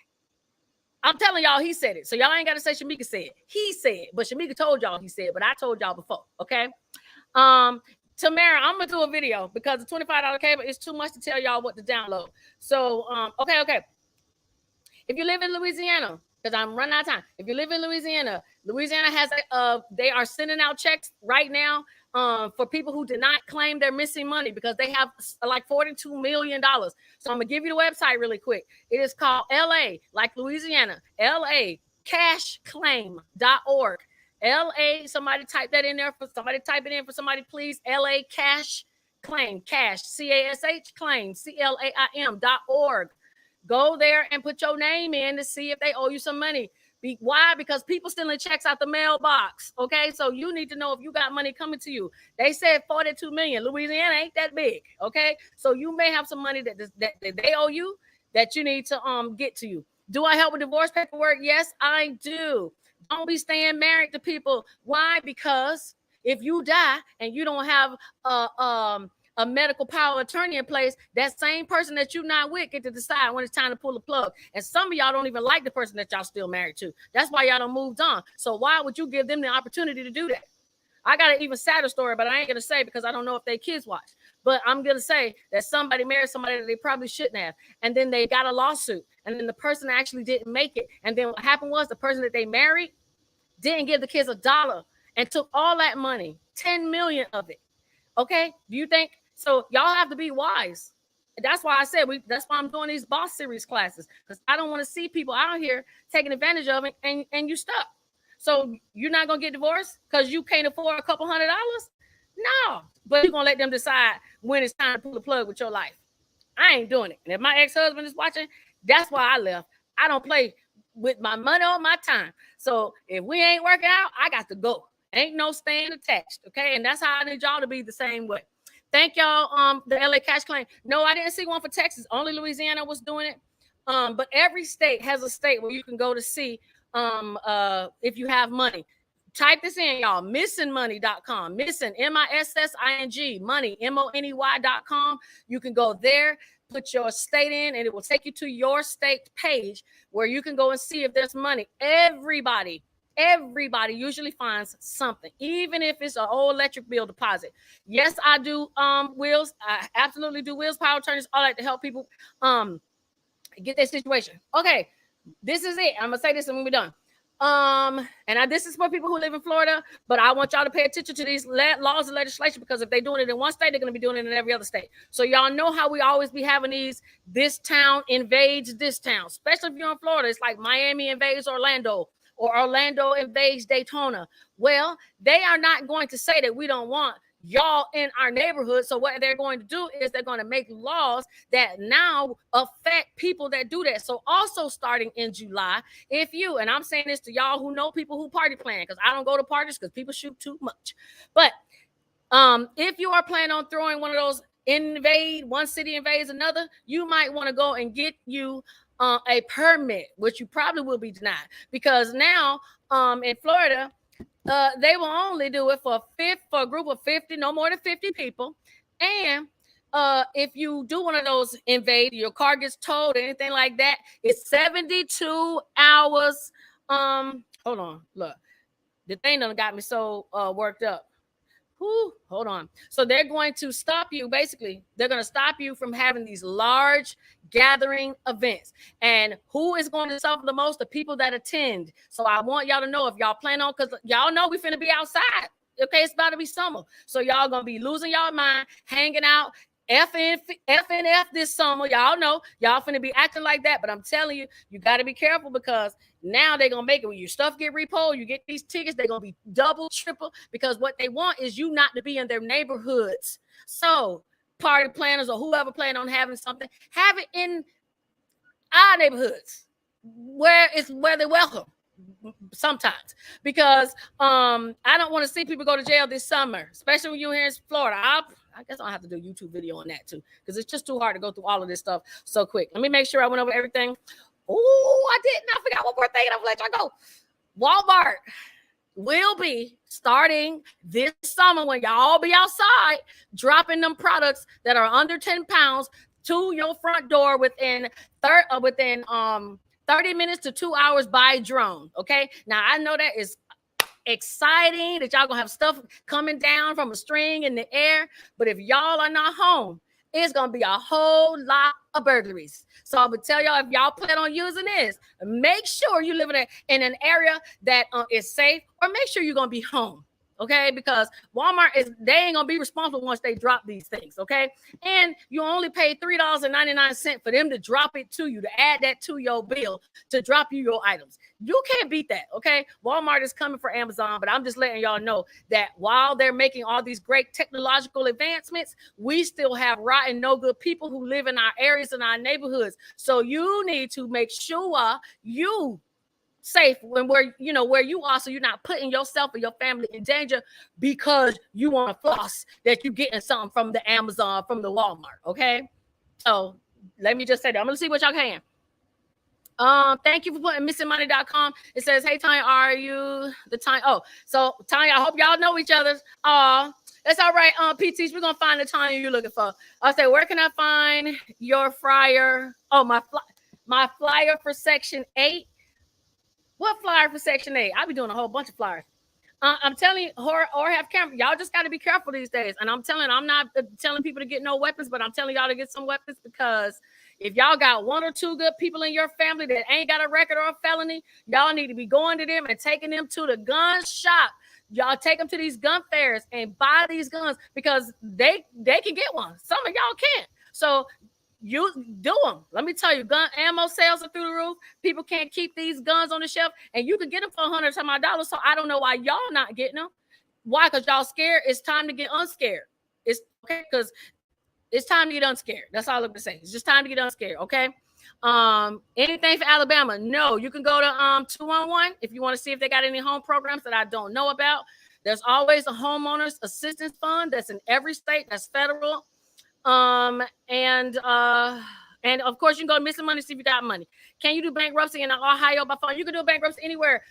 I'm telling y'all, he said it. So y'all ain't got to say Shamika said it. He said, but Shamika told y'all he said, but I told y'all before. Okay. Tamara, I'm gonna do a video because the $25 cable is too much to tell y'all what to download. So, okay. If you live in Louisiana, because I'm running out of time. If you live in Louisiana has they are sending out checks right now for people who did not claim their missing money because they have like $42 million. So I'm gonna give you the website really quick. It is called LA, like Louisiana, LA cashclaim.org. LA, somebody type that in there for somebody, type it in for somebody, please. LA cash claim, cash, CASH claim, CLAIM.org. Go there and put your name in to see if they owe you some money. Why? Because people stealing checks out the mailbox. Okay, so you need to know if you got money coming to you. They said 42 million. Louisiana ain't that big. Okay, so you may have some money that they owe you that you need to get to you. Do I help with divorce paperwork? Yes, I do. Don't be staying married to people. Why? Because if you die and you don't have a medical power attorney in place, that same person that you're not with get to decide when it's time to pull the plug. And some of y'all don't even like the person that y'all still married to. That's why y'all done moved on. So why would you give them the opportunity to do that? I got an even sadder story, but I ain't going to say because I don't know if they kids watch. But I'm going to say that somebody married somebody that they probably shouldn't have. And then they got a lawsuit. And then the person actually didn't make it. And then what happened was the person that they married didn't give the kids $1 and took all that money, 10 million of it. Okay? Do you think? So y'all have to be wise. That's why I said that's why I'm doing these boss series classes, because I don't want to see people out here taking advantage of it and you stuck. So you're not going to get divorced because you can't afford a couple $100? No, but you're going to let them decide when it's time to pull the plug with your life. I ain't doing it. And if my ex-husband is watching, that's why I left. I don't play with my money or my time. So if we ain't working out, I got to go. Ain't no staying attached. Okay. And that's how I need y'all to be the same way. Thank y'all. The LA cash claim. No, I didn't see one for Texas. Only Louisiana was doing it. But every state has a state where you can go to see if you have money. Type this in, y'all. Missingmoney.com. Missing, MISSING, money, MONEY.com. You can go there, put your state in, and it will take you to your state page where you can go and see if there's money. Everybody usually finds something, even if it's an old electric bill deposit. Yes, I do wills. I absolutely do wills, power attorneys. I like to help people get their situation. Okay, this is it. I'm gonna say this and we'll be done. This is for people who live in Florida, but I want y'all to pay attention to these laws and legislation, because if they're doing it in one state, they're going to be doing it in every other state. So y'all know how we always be having these, this town invades this town, especially if you're in Florida. It's like Miami invades Orlando, or Orlando invades Daytona. Well, they are not going to say that we don't want y'all in our neighborhood. So what they're going to do is they're going to make laws that now affect people that do that. So also starting in July, if you, and I'm saying this to y'all who know people who party plan, because I don't go to parties because people shoot too much. But if you are planning on throwing one of those one city invades another, you might want to go and get you a permit, which you probably will be denied, because now in Florida, they will only do it for a group of 50, no more than 50 people. And if you do one of those invade, your car gets towed, anything like that, it's 72 hours. Hold on, look, the thing done got me so worked up. Hold on. So they're going to stop you. Basically, they're going to stop you from having these large gathering events. And who is going to suffer the most? The people that attend. So I want y'all to know, if y'all plan on, because y'all know we finna be outside. Okay, it's about to be summer. So y'all going to be losing y'all mind, hanging out, F this summer. Y'all know y'all finna be acting like that. But I'm telling you, you got to be careful, because now they're going to make it when your stuff get repoed, you get these tickets, they're going to be double, triple, because what they want is you not to be in their neighborhoods. So party planners or whoever plan on having something, have it in our neighborhoods where they're welcome sometimes, because I don't want to see people go to jail this summer, especially when you're here in Florida. I guess I'll have to do a YouTube video on that too, because it's just too hard to go through all of this stuff so quick. Let me make sure I went over everything. Oh, I didn't. I forgot one more thing, and I'm gonna let y'all go. Walmart will be starting this summer, when y'all be outside, dropping them products that are under 10 pounds to your front door within 30 minutes to 2 hours by drone. Okay. Now I know that is exciting that y'all gonna have stuff coming down from a string in the air, but if y'all are not home, it's gonna be a whole lot of burglaries. So I would tell y'all, if y'all plan on using this, make sure you live in an area that is safe, or make sure you're gonna be home. Okay, because Walmart they ain't gonna be responsible once they drop these things. Okay, and you only pay $3.99 for them to drop it to you, to add that to your bill, to drop you your items. You can't beat that. Okay, Walmart is coming for Amazon, but I'm just letting y'all know that while they're making all these great technological advancements, we still have rotten, no good people who live in our areas and our neighborhoods. So you need to make sure you safe where you are, so you're not putting yourself or your family in danger because you want to floss that you're getting something from the Amazon, from the Walmart. Okay, so let me just say that. I'm gonna see what y'all can. Thank you for putting missingmoney.com. It says, hey Tanya, are you the Tanya? Oh, so Tanya, I hope y'all know each other. That's all right. PTs, we're gonna find the Tanya you're looking for. I'll say, where can I find your flyer? Oh, my flyer for Section 8. What flyer for Section 8? I'll be doing a whole bunch of flyers. I'm telling you, or have camera. Y'all just got to be careful these days. And I'm not telling people to get no weapons, but I'm telling y'all to get some weapons, because if y'all got one or two good people in your family that ain't got a record or a felony, y'all need to be going to them and taking them to the gun shop. Y'all take them to these gun fairs and buy these guns, because they can get one. Some of y'all can't. So you do them. Let me tell you, gun ammo sales are through the roof. People can't keep these guns on the shelf, and you can get them for $100 some. So I don't know why y'all not getting them. Why? Because y'all scared. It's time to get unscared. It's okay, because it's time to get unscared. That's all I'm gonna say. It's just time to get unscared. Okay. Anything for Alabama? No, you can go to 211 if you want to see if they got any home programs that I don't know about. There's always a homeowners assistance fund that's in every state. That's federal. Um, and uh, and of course you can go to Missing Money, see if you got money. Can you do bankruptcy in Ohio by phone? You can do bankruptcy anywhere.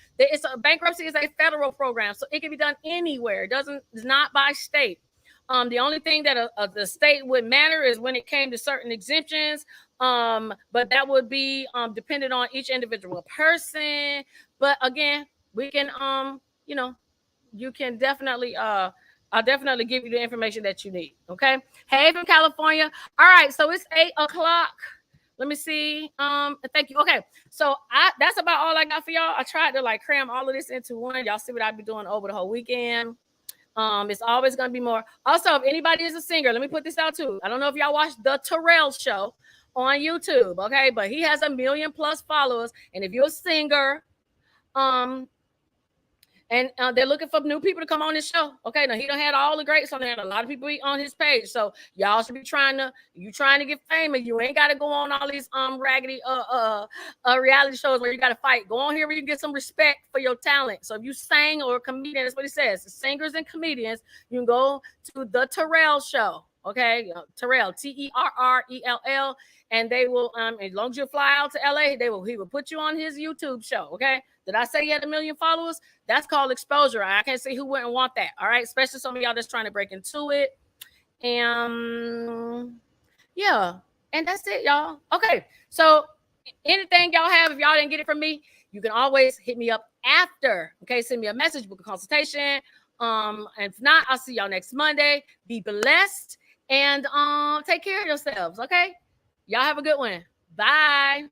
Bankruptcy is a federal program, so it can be done anywhere. It's not by state. The only thing that the state would matter is when it came to certain exemptions. But that would be dependent on each individual person. But again, we can you can definitely I'll definitely give you the information that you need. Okay. Hey, from California. All right, so it's 8:00. Let me see. Thank you. Okay, so that's about all I got for y'all. I tried to like cram all of this into one. Y'all see what I'll be doing over the whole weekend. It's always going to be more. Also, if anybody is a singer, let me put this out too. I don't know if y'all watch the Terrell Show on YouTube, okay? But he has 1 million+ followers, and if you're a singer, and they're looking for new people to come on this show. Okay, now he done had all the greats on there, and a lot of people on his page. So y'all should be trying to get famous. You ain't got to go on all these raggedy reality shows where you got to fight. Go on here where you can get some respect for your talent. So if you sing or a comedian, that's what he says. Singers and comedians, you can go to the Terrell Show. Okay, Terrell, Terrell, and they will as long as you fly out to LA, he will put you on his YouTube show. Okay. Did I say he had 1 million followers? That's called exposure. I can't see who wouldn't want that. All right. Especially some of y'all that's trying to break into it. And yeah. And that's it, y'all. Okay. So anything y'all have, if y'all didn't get it from me, you can always hit me up after. Okay. Send me a message, book a consultation. And if not, I'll see y'all next Monday. Be blessed and take care of yourselves. Okay. Y'all have a good one. Bye.